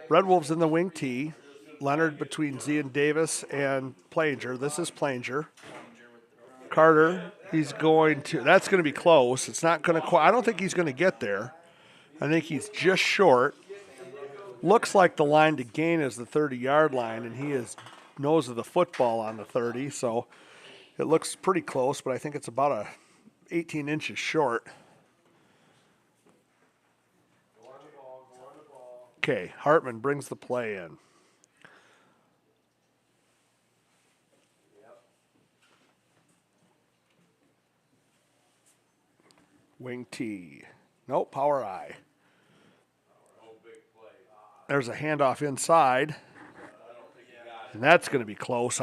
Red Wolves in the wing tee. Leonard between Zian Davis and Planger. This is Planger. Carter, he's going to, that's going to be close. It's not going to, I don't think he's going to get there. I think he's just short. Looks like the line to gain is the 30-yard line, and he is nose of the football on the 30, so it looks pretty close, but I think it's about 18 inches short. Okay, Hartman brings the play in. Wing T. Nope, power I. There's a handoff inside. And that's going to be close.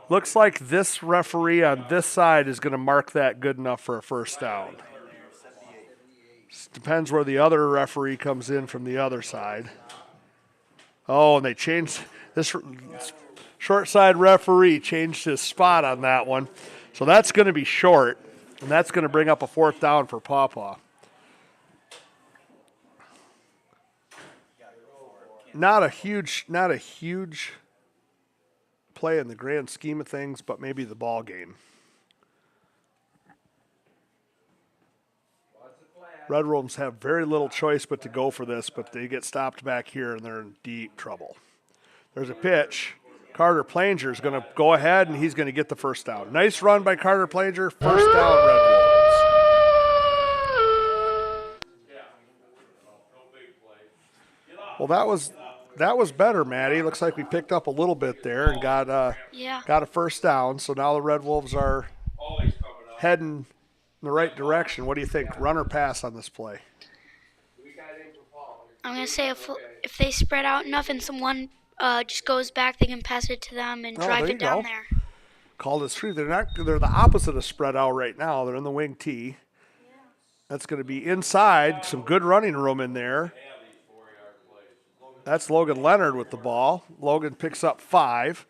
Looks like this referee on this side is going to mark that good enough for a first down. Depends where the other referee comes in from the other side. Oh, and they changed this short side referee changed his spot on that one. So that's going to be short, and that's going to bring up a fourth down for Pawpaw. Not a huge play in the grand scheme of things, but maybe the ball game. Red Wolves have very little choice but to go for this, but they get stopped back here and they're in deep trouble. There's a pitch. Carter Planger is going to go ahead and he's going to get the first down. Nice run by Carter Planger. First down, Red Wolves. Well, that was better, Maddie. Looks like we picked up a little bit there and got a first down. So now the Red Wolves are heading in the right direction. What do you think? Run or pass on this play? I'm going to say if they spread out enough and someone just goes back, they can pass it to them and drive it down there. Called it through. They're the opposite of spread out right now. They're in the wing T. That's going to be inside. Some good running room in there. That's Logan Leonard with the ball. Logan picks up 5.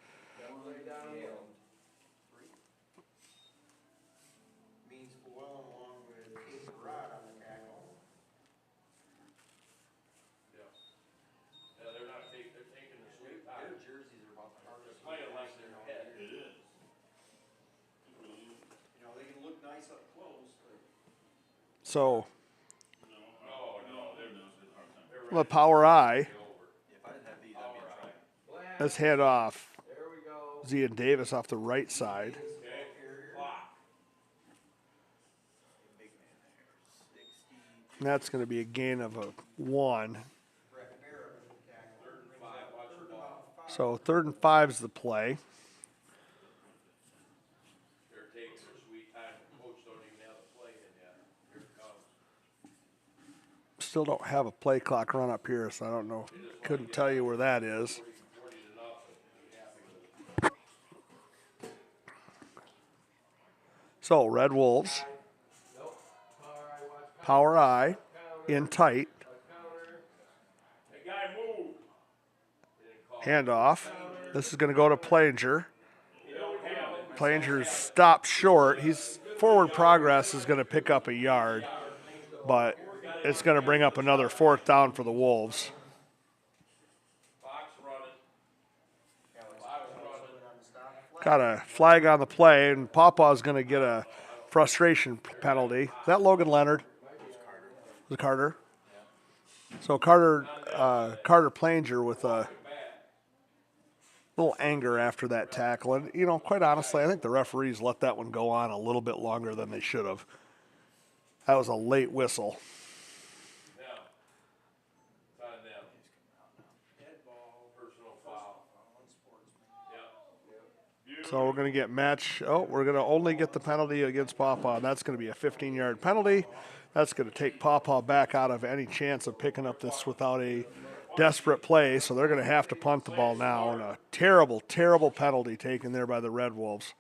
So, the power I. Let's head off. Zian Davis off the right side. And that's going to be a gain of 1. So 3rd and 5 is the play. Still don't have a play clock run up here, so I don't know. Couldn't tell you where that is. So, Red Wolves. Power I. In tight. Handoff. This is going to go to Planger. Planger stopped short. His forward progress is going to pick up a yard, but it's going to bring up another fourth down for the Wolves. Got a flag on the play, and Pawpaw's going to get a frustration penalty. Is that Logan Leonard? Was it Carter? So Carter Planger with a little anger after that tackle. And, you know, quite honestly, I think the referees let that one go on a little bit longer than they should have. That was a late whistle. So we're going to get we're going to only get the penalty against Pawpaw. That's going to be a 15-yard penalty. That's going to take Pawpaw back out of any chance of picking up this without a desperate play. So they're going to have to punt the ball now. And a terrible, terrible penalty taken there by the Red Wolves.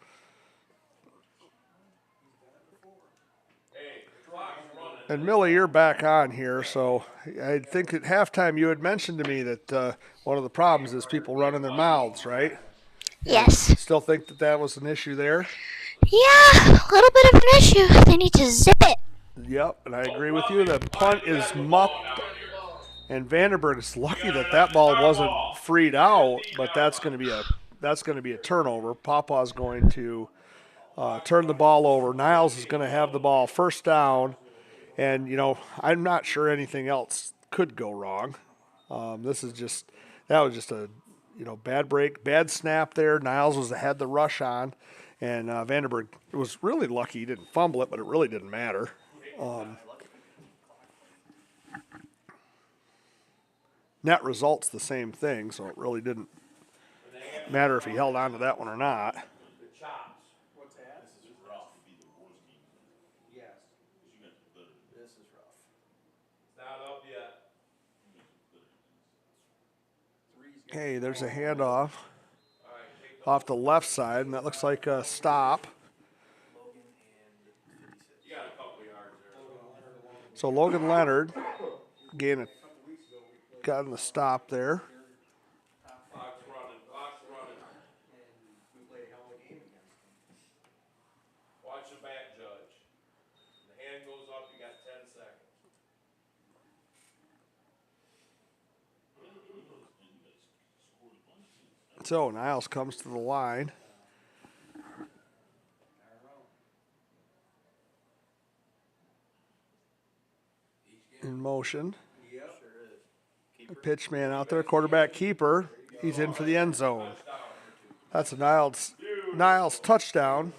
And Millie, you're back on here. So I think at halftime you had mentioned to me that one of the problems is people running their mouths, right? Yes. Still think that was an issue there? Yeah, a little bit of an issue. They need to zip it. Yep, and I agree with you. The punt is muffed, and Vandenberg is lucky that ball wasn't freed out. But that's going to be a turnover. Pawpaw's going to turn the ball over. Niles is going to have the ball first down, and you know I'm not sure anything else could go wrong. That was just a bad break, bad snap there. Niles had the rush on, and Vandenberg was really lucky he didn't fumble it, but it really didn't matter. net result's the same thing, so it really didn't matter if he held on to that one or not. The chops. What's that? This is rough. Yes, You got the glitter. this is rough. It's not up yet. Okay, there's a handoff All right, take the, off the left side, and that looks like a stop. Logan and 56. you got a couple yards there. So Logan Leonard got the stop there. Clock's running, clock's running. And we played a hell of a game against them. Watch the back, Judge. The hand goes up, you got 10 seconds. So Niles comes to the line. In motion. Yep, sure is. Pitch man out there, quarterback keeper. He's in for the end zone. That's a Niles touchdown.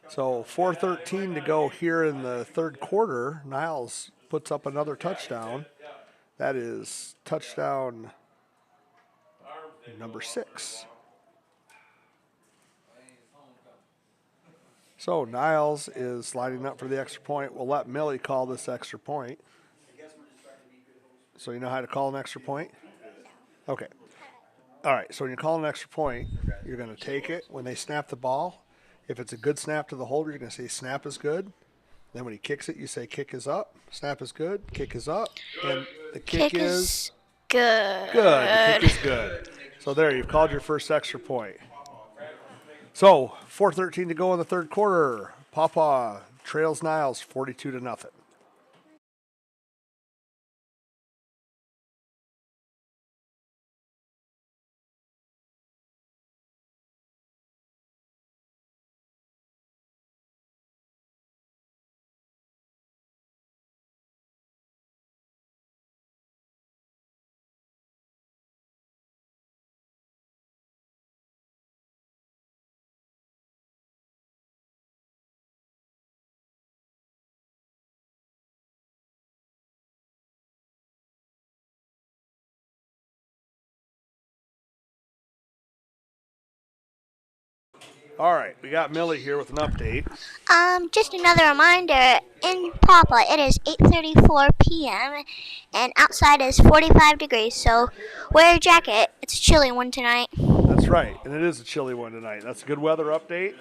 So 4:13 to go here in the third quarter. Niles puts up another touchdown. That is touchdown number 6. So Niles is lining up for the extra point. We'll let Millie call this extra point. So you know how to call an extra point? Okay. All right, so when you call an extra point, you're going to take it when they snap the ball. If it's a good snap to the holder, you're going to say snap is good. Then when he kicks it, you say kick is up. Snap is good. Kick is up. And the kick is good. good. The kick is good. So there, you've called your first extra point. So 4:13 to go in the third quarter. Pawpaw trails Niles 42-0. All right, we got Millie here with an update. Just another reminder, in Papa it is 8:34 p.m. and outside is 45 degrees, so wear a jacket. It's a chilly one tonight. That's right, and it is a chilly one tonight. That's a good weather update.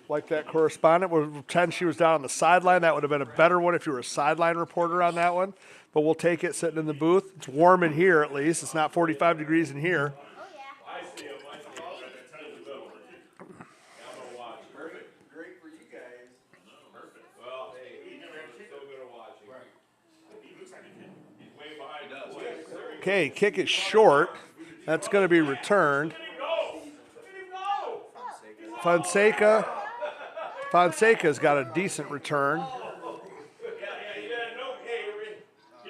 Like that correspondent, we'll pretend she was down on the sideline. That would have been a better one if you were a sideline reporter on that one. But we'll take it sitting in the booth. It's warm in here at least. It's not 45 degrees in here. I see him, I see him. Perfect, great for you guys. Well, hey, he's still good at watching. He's way behind the play. Okay, kick is short. That's going to be returned. Fonseca's got a decent return.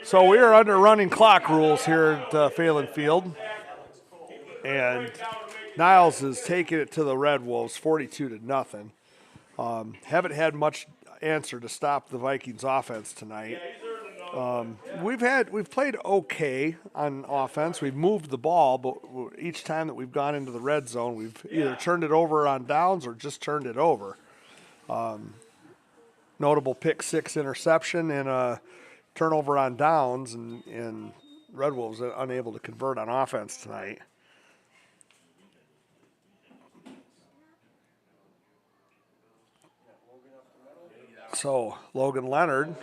So we are under running clock rules here at Phelan Field. And Niles is taking it to the Red Wolves 42-0. Haven't had much answer to stop the Vikings offense tonight. We've played okay on offense. We've moved the ball, but each time that we've gone into the red zone, we've either turned it over on downs or just turned it over. Notable pick 6 interception and a turnover on downs, and Red Wolves are unable to convert on offense tonight. So Logan Leonard.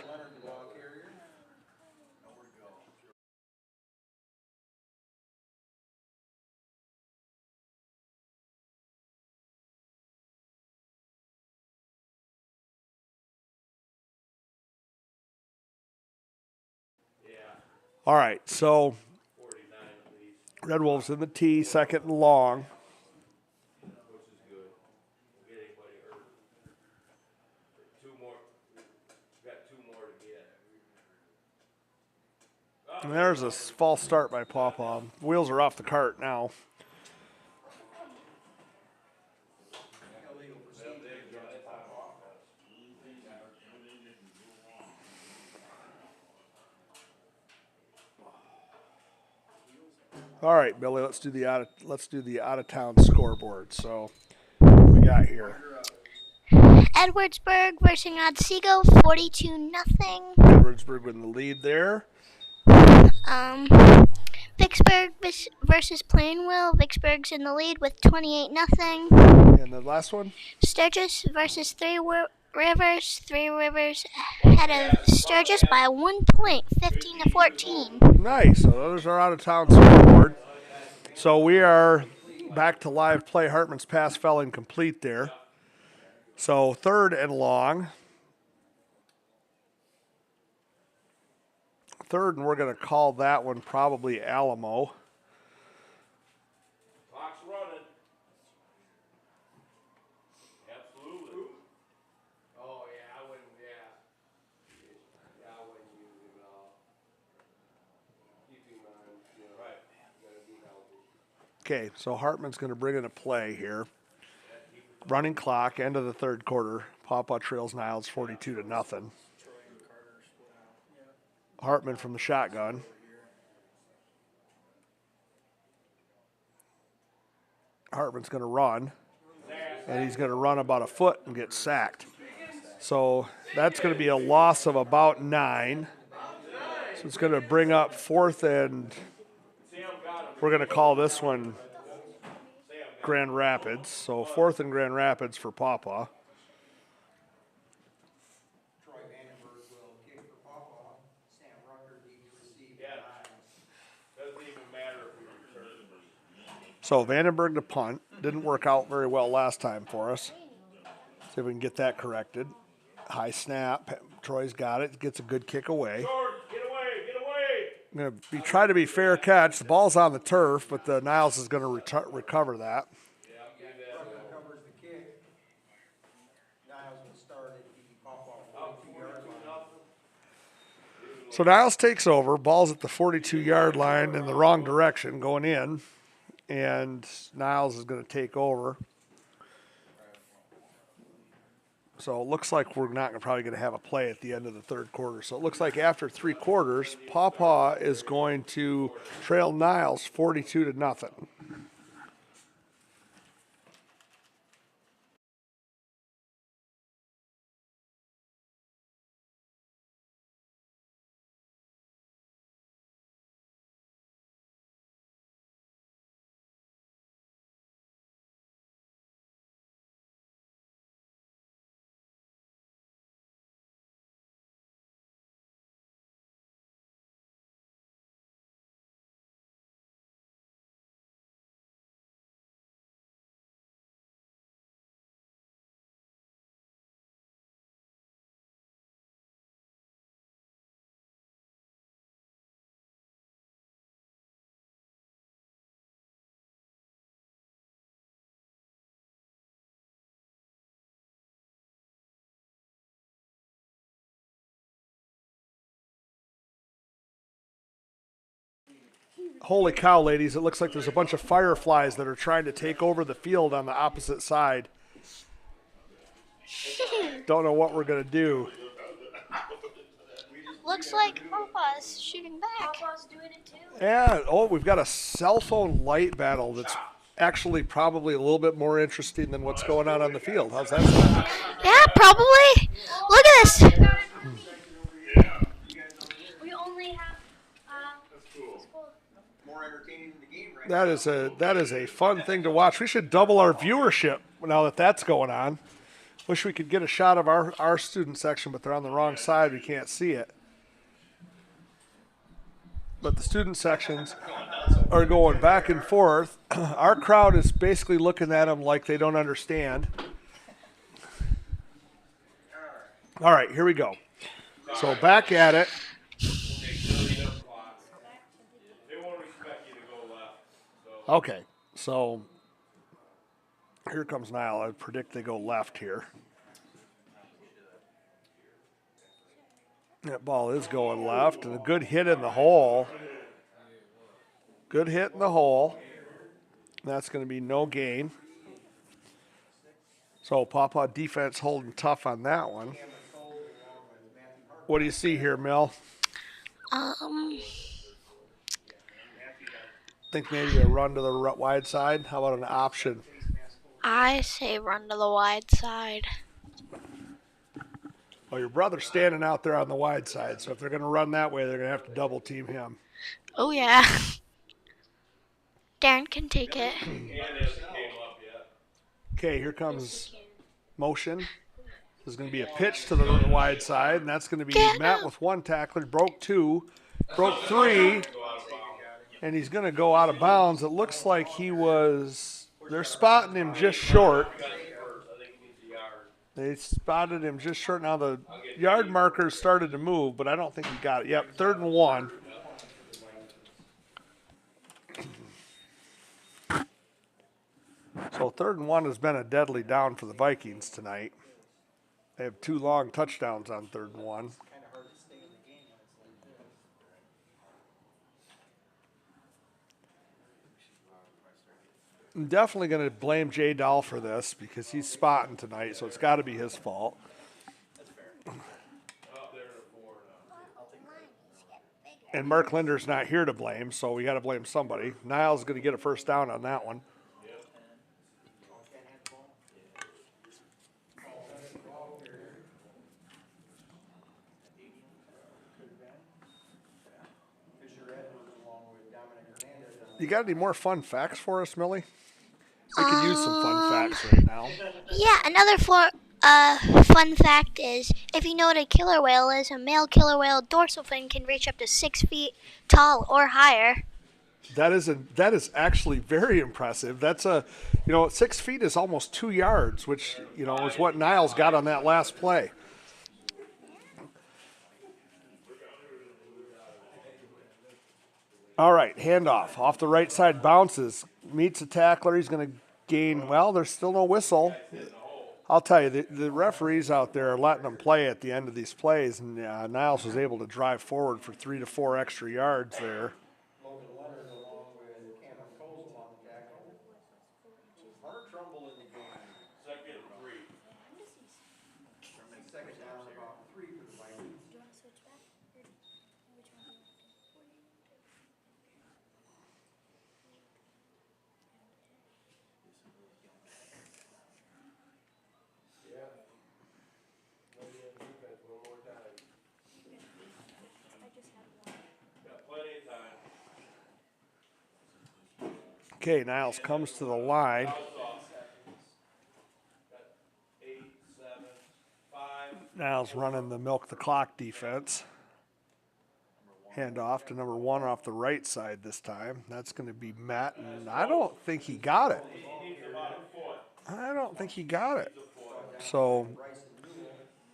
All right, so Red Wolves in the T, second and long. Which is good. We'll get anybody hurt. Two more. We got 2 more to get. And there's a false start by Pawpaw. Wheels are off the cart now. All right, Billy. Let's do the out of town scoreboard. So what we got here. Edwardsburg versus Otsego, 42-0. Edwardsburg with the lead there. Vicksburg versus Plainville. Vicksburg's in the lead with 28-0. And the last one. Sturgis versus Three Rivers. Three Rivers ahead of Sturgis by 1 point, 15-14. Nice. So those are out of town scoreboard. So we are back to live play. Hartman's pass fell incomplete there. So 3rd and long. 3rd, and we're going to call that one probably Alamo. Clock's running. Absolutely. Oh, yeah, I wouldn't, yeah. Yeah, I wouldn't use him at all. Keep him on, Right. gotta be healthy. Okay, so Hartman's going to bring in a play here. Running clock, end of the 3rd quarter. Pawpaw trails Niles 42-0. Hartman from the shotgun. Hartman's going to run, and he's going to run about a foot and get sacked. So that's going to be a loss of about 9. So it's going to bring up 4th, and we're going to call this one Grand Rapids. So 4th and Grand Rapids for Pawpaw. Troy Vandenberg will kick for Pawpaw. Sam Rucker needs to receive Yeah. nine. Doesn't even matter if we return. So Vandenberg to punt. Didn't work out very well last time for us. See if we can get that corrected. High snap. Troy's got it. Gets a good kick away. George, get away, get away. Going to try to be fair catch. The ball's on the turf, but the Niles is going to recover that. Rucker covers the kick. Niles will start at the Pawpaw 42-yard line. So Niles takes over. Ball's at the 42-yard line in the wrong direction going in. And Niles is going to take over. So it looks like we're not probably going to have a play at the end of the 3rd quarter. So it looks like after 3 quarters, Pawpaw is going to trail Niles 42-0. Holy cow, ladies. It looks like there's a bunch of fireflies that are trying to take over the field on the opposite side. Don't know what we're going to do. Looks like Pawpaw's shooting back. Pawpaw's doing it too. Yeah, we've got a cell phone light battle that's actually probably a little bit more interesting than what's going on the field. How's that sound? Yeah, probably. Look at this. We only have. More entertaining than the game right That is a fun thing to watch. We should double our viewership now that that's going on. Wish we could get a shot of our student section, but they're on the wrong side. We can't see it. But the student sections are going back and forth. Our crowd is basically looking at them like they don't understand. All right, here we go. So back at it. They won't expect you to go left. Okay, so here comes Nile. I predict they go left here. That ball is going left, and a good hit in the hole. Good hit in the hole. That's going to be no gain. So Pawpaw defense holding tough on that one. What do you see here, Mel? think maybe a run to the wide side? How about an option? I say run to the wide side. Well, your brother's standing out there on the wide side, so if they're going to run that way, they're going to have to double team him. Oh, yeah. Darren can take it. And hasn't came up yet. Okay, here comes motion. This is going to be a pitch to the wide side, and that's going to be met with one tackler. Broke two, broke three, and he's going to go out of bounds. It looks like they're spotting him just short. I think he needs a yard. They spotted him just short. Now the yard markers started to move, but I don't think he got it. Yep, 3rd and 1. So 3rd and 1 has been a deadly down for the Vikings tonight. They have 2 long touchdowns on 3rd and 1. Kind of hard to stay in the game when it's like this. I'm definitely going to blame Jay Dahl for this because he's spotting tonight, so it's got to be his fault. And Mark Linder's not here to blame, so we got to blame somebody. Niles is going to get a first down on that one. You got any more fun facts for us, Millie? We could use some fun facts right now. Yeah, another fun fact is, if you know what a killer whale is, a male killer whale dorsal fin can reach up to 6 feet tall or higher. That is actually very impressive. That's 6 feet is almost 2 yards, which, is what Niles got on that last play. All right, handoff. Off the right side, bounces, meets a tackler. He's going to gain, there's still no whistle. I'll tell you, the referees out there are letting them play at the end of these plays, and Niles was able to drive forward for 3 to 4 extra yards there. Second 3. Second down, about 3 for the Vikings. Got plenty of time. Okay, Niles comes to the line. Got 8, 7, 5. Niles running the milk the clock defense. Hand off to number 1 off the right side this time. That's going to be Matt, and I don't think he got it. I don't think he got it. So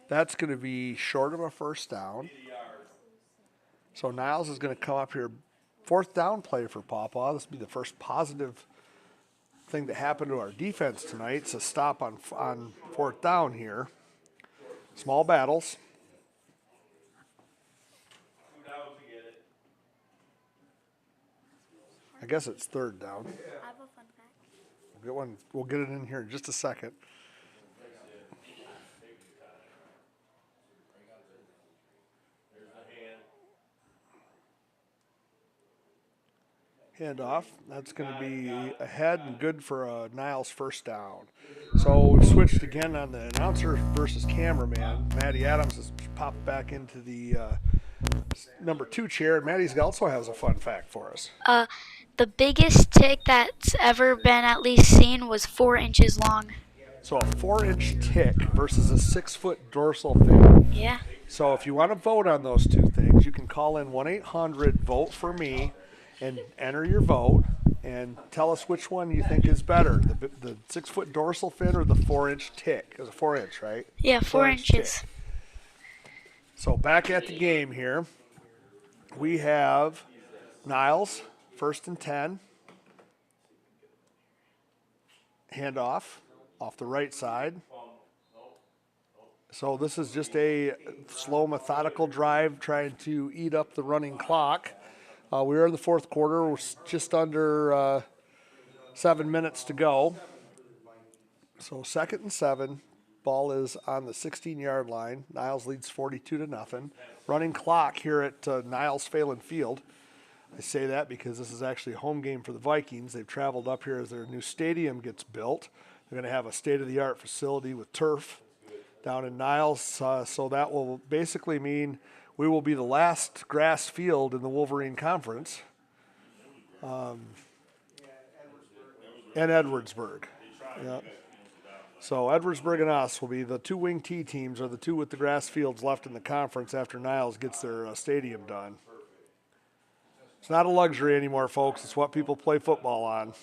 that's going to be short of a first down. So Niles is going to come up here. 4th down play for Pawpaw. This will be the first positive thing to happen to our defense tonight. It's a stop on 4th down here. Small battles. 2 downs to get it. I guess it's 3rd down. I have a fun fact. We'll get it in here in just a second. There's the hand. Handoff. That's going to be ahead and good for a Niles first down. So we've switched again on the announcer versus cameraman. Maddie Adams has popped back into the number 2 chair. Maddie's also has a fun fact for us. The biggest tick that's ever been at least seen was 4 inches long. So a 4-inch tick versus a 6-foot dorsal fin. Yeah. So if you want to vote on those two things, you can call in 1-800-VOTE-FOR-ME and enter your vote and tell us which one you think is better, the 6-foot dorsal fin or the 4-inch tick. It was a 4-inch, right? Yeah, 4 inches. Tick. So back at the game here, we have Niles, 1st and 10. Handoff off the right side. So this is just a slow, methodical drive trying to eat up the running clock. We are in the 4th quarter. We're just under 7 minutes to go. So 2nd and 7. Ball is on the 16-yard line. Niles leads 42-0. Running clock here at Niles Phelan Field. I say that because this is actually a home game for the Vikings. They've traveled up here as their new stadium gets built. They're going to have a state-of-the-art facility with turf down in Niles. So that will basically mean we will be the last grass field in the Wolverine Conference. And Edwardsburg. Yeah. So Edwardsburg and us will be the two wing T teams, or the two with the grass fields left in the conference after Niles gets their stadium done. It's not a luxury anymore, folks. It's what people play football on.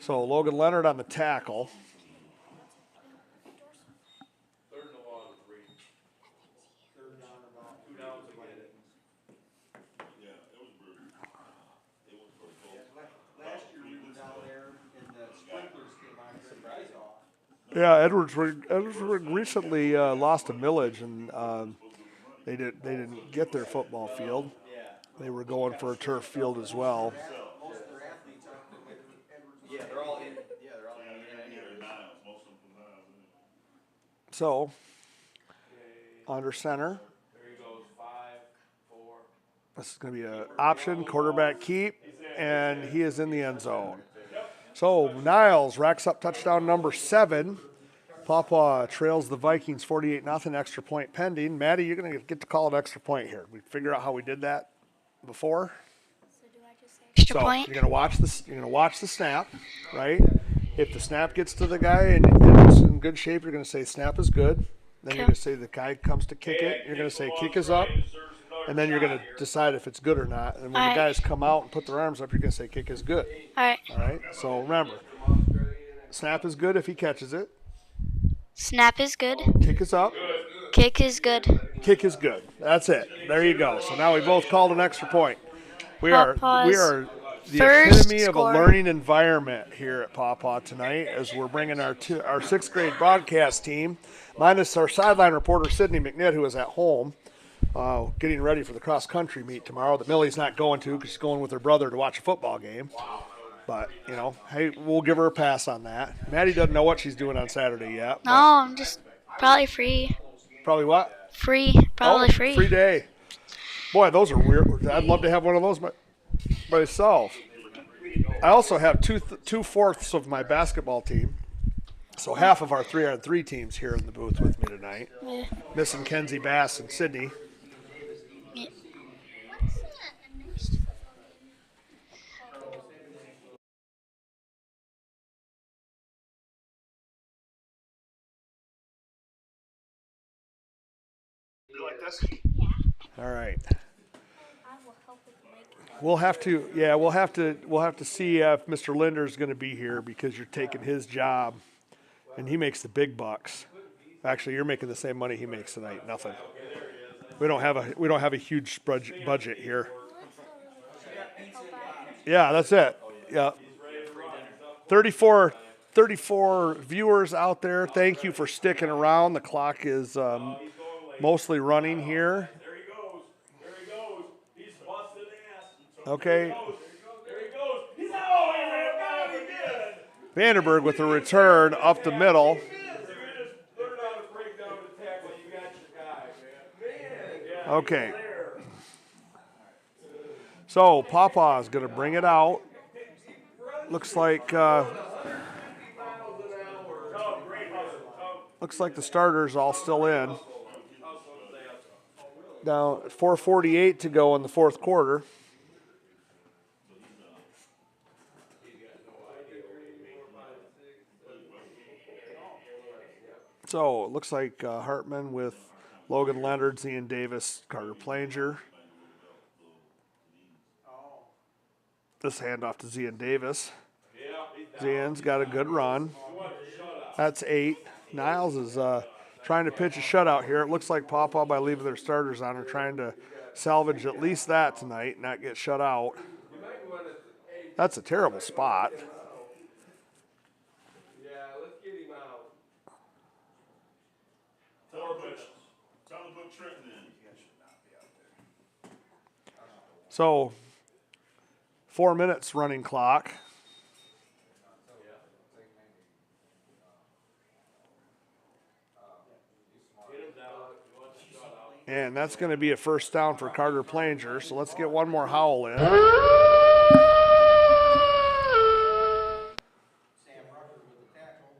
So Logan Leonard on the tackle. Yeah, Edwardsburg recently lost a millage, and they didn't get their football field. They were going for a turf field as well. Most of their athletes are from Edwards. Yeah, they're all in. Yeah, they're all in Niles. Most of them from Niles. So under center. There he goes, 5, 4. This is going to be an option, quarterback keep, and he is in the end zone. So Niles racks up touchdown number 7. Pawpaw trails the Vikings 48-0, extra point pending. Maddie, you're going to get to call an extra point here. We figure out how we did that before. So do I just say extra So point? you're going to watch this. You're going to watch the snap, right? If the snap gets to the guy and it's in good shape, you're going to say snap is good. Then you're going to say the guy comes to kick it. You're going to say kick is up. And then you're going to decide if it's good or not. And when the guys come out and put their arms up, you're going to say kick is good. All right. All right? So remember, snap is good if he catches it. Snap is good. Kick is up. Kick is good. Kick is good. That's it. There you go. So now we both called an extra point. We are the first epitome of a score. learning environment here at Pawpaw tonight, as we're bringing our 6th grade broadcast team, minus our sideline reporter Sydney McNitt, who is at home, getting ready for the cross country meet tomorrow that Millie's not going to because she's going with her brother to watch a football game. But, you know, hey, we'll give her a pass on that. Maddie doesn't know what she's doing on Saturday yet. No, I'm just probably free. Probably what? Free. Probably free. Free day. Boy, those are weird. I'd love to have one of those myself. I also have 2/4 of my basketball team. So half of our 3-on-3 teams here in the booth with me tonight. Yeah. Missing Kenzie Bass and Sydney. Yeah. You like this? Yeah. All right. We'll have to see if Mr. Linder's going to be here because you're taking his job, and he makes the big bucks. Actually, you're making the same money he makes tonight. Nothing. We don't have a huge budget here. Yeah, that's it. Yeah. 34 viewers out there. Thank you for sticking around. The clock is mostly running here. There he goes. There he goes. He's busting ass. Okay. There he goes. He's out. He ran down. He did. Vanderberg with a return up the middle. You just learn how to break down the tackle. You got your guy, man. Yeah, Okay. So Pawpaw is going to bring it out. Looks like the starters all still in. Now 4:48 to go in the fourth quarter. So it looks like Hartman with Logan Leonard, Zian Davis, Carter Planger. This handoff to Zian Davis. Zian's got a good run. That's 8. Niles is trying to pitch a shutout here. It looks like Pawpaw, by leaving their starters on, are trying to salvage at least that tonight, not get shut out. That's a terrible spot. Yeah, let's get him out. Tell him to put Trenton in. So 4 minutes running clock. And that's going to be a first down for Carter Planger. So let's get one more howl in. Sam Rucker with the tackle.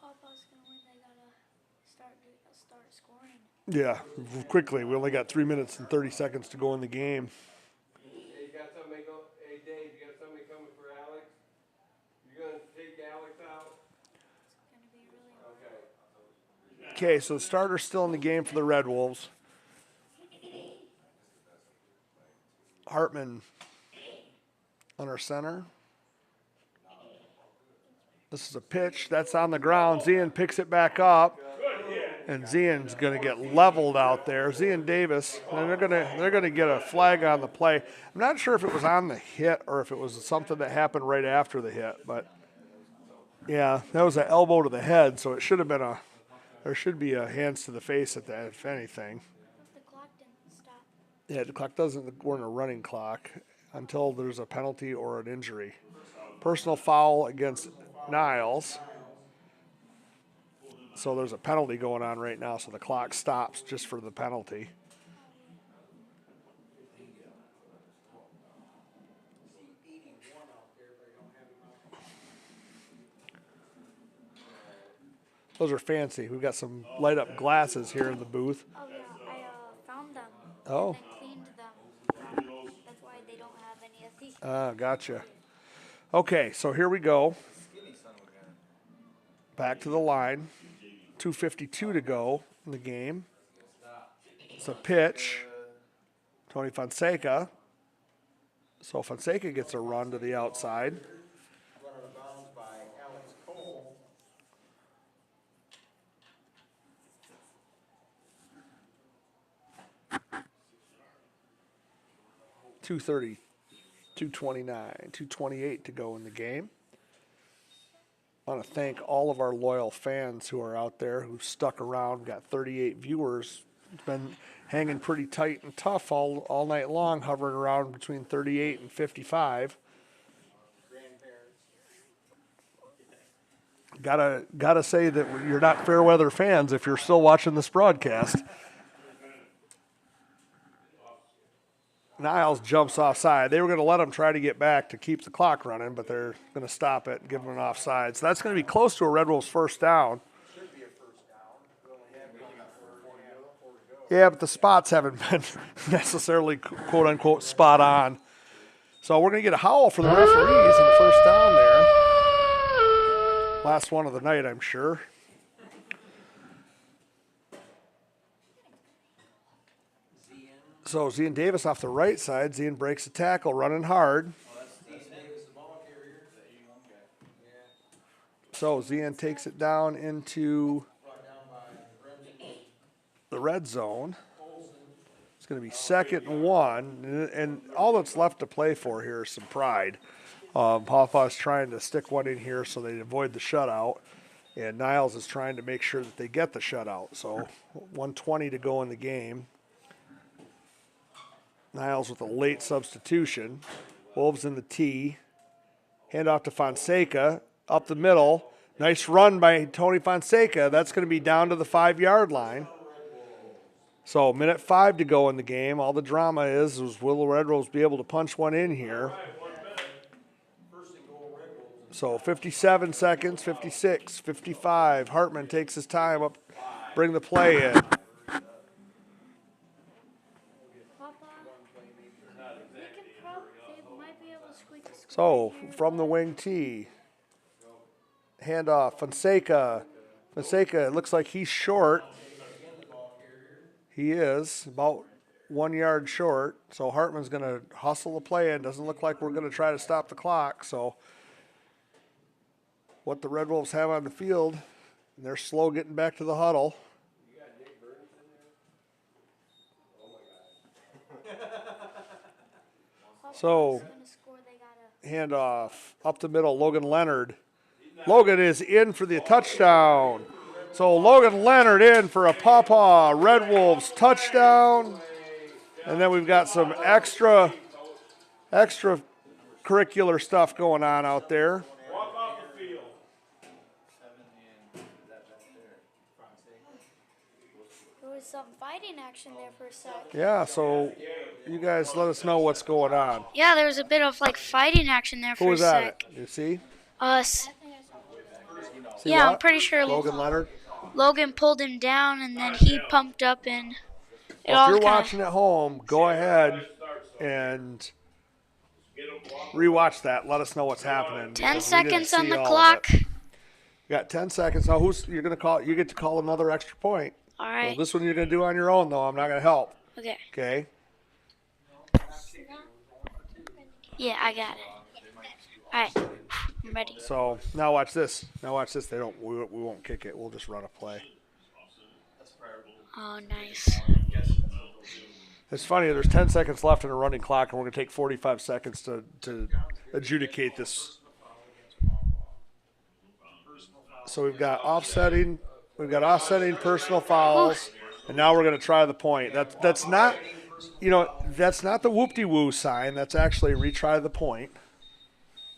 Papa's gonna win. They gotta start scoring. Yeah, quickly. We only got 3 minutes and 30 seconds to go in the game. Hey, you got somebody hey Dave, you got somebody coming for Alex? You gonna take Alex out? It's gonna be really hard. Okay. Okay, so the starter's still in the game for the Red Wolves. Hartman under center. This is a pitch. That's on the ground. Zian picks it back up. And Zian's going to get leveled out there. Zian Davis, and they're going to get a flag on the play. I'm not sure if it was on the hit or if it was something that happened right after the hit, but yeah, that was an elbow to the head, so it should have been there should be a hands to the face at that, if anything. The clock didn't stop. Yeah, the clock doesn't, we're in a running clock until there's a penalty or an injury. Personal foul against Niles. So there's a penalty going on right now, so the clock stops just for the penalty. Those are fancy. We've got some light up glasses here in the booth. Oh yeah, I found them. Oh. And then cleaned them. That's why they don't have any of these. Gotcha. Okay, so here we go. Back to the line. 2:52 to go in the game. It's a pitch. Tony Fonseca. So Fonseca gets a run to the outside. Run out of bounds by Alex Cole. 2:30, 2:29, 2:28 to go in the game. I want to thank all of our loyal fans who are out there who stuck around. Got 38 viewers. It's been hanging pretty tight and tough all night long, hovering around between 38 and 55. Gotta say that you're not fair weather fans if you're still watching this broadcast. Niles jumps offside. They were going to let him try to get back to keep the clock running, but they're going to stop it and give him an offside. So that's going to be close to a Red Wolves first down. Should be a first down. We only have 4 to go. Yeah, but the spots haven't been necessarily quote unquote spot on. So we're going to get a howl for the referees in the first down there. Last one of the night, I'm sure. So Zian Davis off the right side. Zian breaks the tackle, running hard. So Zian takes it down into the red zone. It's going to be 2nd and 1. And all that's left to play for here is some pride. Pawpaw's trying to stick one in here so they avoid the shutout. And Niles is trying to make sure that they get the shutout. So 1:20 to go in the game. Niles with a late substitution. Wolves in the tee. Hand off to Fonseca. Up the middle. Nice run by Tony Fonseca. That's going to be down to the 5-yard line. So 1:05 to go in the game. All the drama is will the Red Wolves be able to punch one in here? So 57 seconds, 56, 55. Hartman takes his time up, bring the play in. So, from the wing tee, handoff, Fonseca. Fonseca, it looks like he's short. He is, about 1 yard short. So Hartman's going to hustle the play in. Doesn't look like we're going to try to stop the clock. So, what the Red Wolves have on the field, and they're slow getting back to the huddle. So, handoff up the middle, Logan Leonard. Logan is in for the touchdown. So Logan Leonard in for a Pawpaw Red Wolves touchdown. And then we've got some extra curricular stuff going on out there. Walk off the field. some fighting action there for a sec. Yeah, so you guys let us know what's going on. Yeah, there was a bit of like fighting action there Who for a was at sec. it? You see? Us. See Yeah, what? I'm pretty sure Logan Leonard. Logan pulled him down, and then he pumped up, and it Well, all if you're kinda, watching at home, go ahead and rewatch that. Let us know what's happening. 10 because we didn't seconds on see the all of clock. it. You got 10 seconds. Now, you're going to call? You get to call another extra point. All Well, right. this one you're going to do on your own, though. I'm not going to help. Okay. Okay? Yeah, I got it. All right. I'm ready. So now watch this. Now watch this. We won't kick it. We'll just run a play. Oh, nice. It's funny. There's 10 seconds left in a running clock, and we're going to take 45 seconds to adjudicate this. So we've got offsetting personal fouls, and now we're going to try the point. That's not, that's not the whoop-de-woo sign. That's actually retry the point.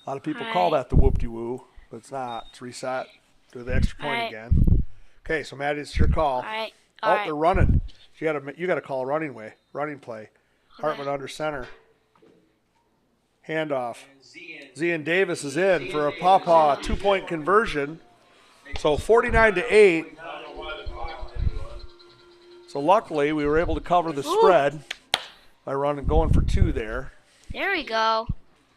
A lot of people call that the whoop-de-woo, but it's not. It's reset. Do the extra point again. Okay, so Maddie, it's your call. All right. They're running. You got to call a running play. Hartman under center. Handoff. Zian Davis is in for a Pawpaw 2-point conversion. So 49-8. So luckily we were able to cover the spread by going for 2 there. There we go.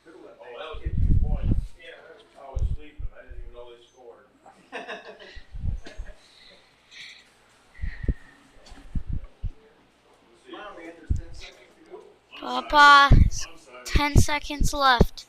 That'll get 2 points. Yeah, I was sleeping. I didn't even know they scored. Papa, 10 seconds left.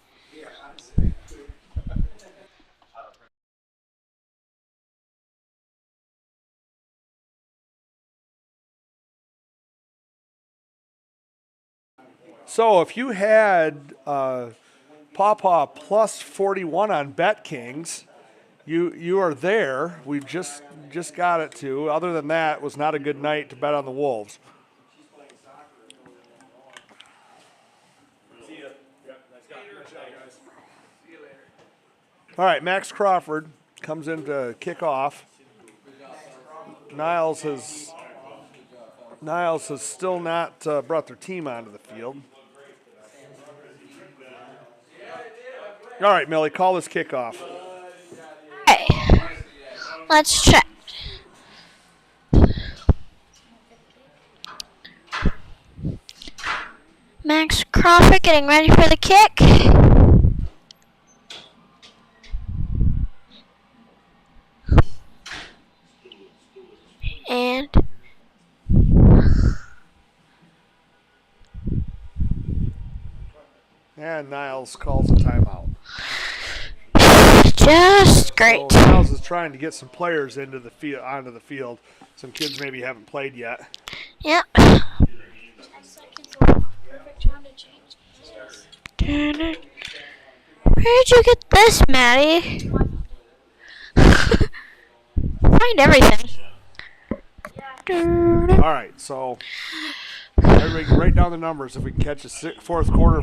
So if you had Pawpaw plus 41 on BetKings, you are there. We've just got it to. Other than that, it was not a good night to bet on the Wolves. All right, Max Crawford comes in to kick off. Niles has still not brought their team onto the field. All right, Millie, call this kickoff. Okay. Let's check. Max Crawford getting ready for the kick. And Niles calls a timeout. just great. So Niles is trying to get some players onto the field. Some kids maybe haven't played yet. Yep. 10 seconds left. Perfect time to change. Where'd you get this, Maddie? Find everything. All right, so everybody can write down the numbers. If we can catch a fifth quarter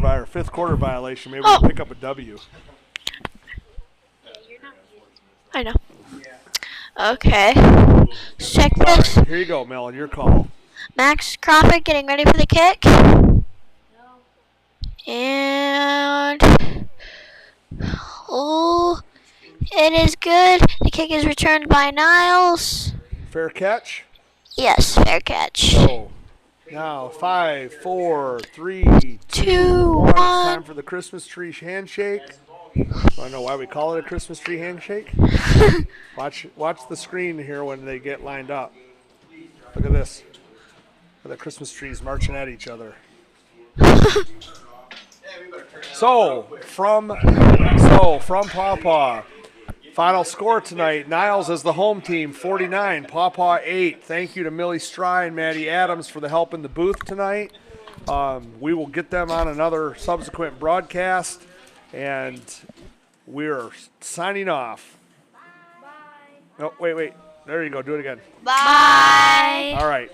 violation, maybe we'll pick up a W. I know. Okay. Let's check All this. right, here you go, Melon. Your call. Max Crawford getting ready for the kick. And oh, it is good. The kick is returned by Niles. Fair catch. Yes, fair catch. So now 5, 4, 3, 2, 2, 1. It's 1. time for the Christmas tree handshake. I know why we call it a Christmas tree handshake. Watch the screen here when they get lined up. Look at this. The Christmas trees marching at each other. So from Pawpaw, final score tonight: Niles is the home team, 49. Pawpaw 8. Thank you to Millie Stry and Maddie Adams for the help in the booth tonight. We will get them on another subsequent broadcast, and we're signing off. Bye. Oh, wait. There you go. Do it again. Bye. All right.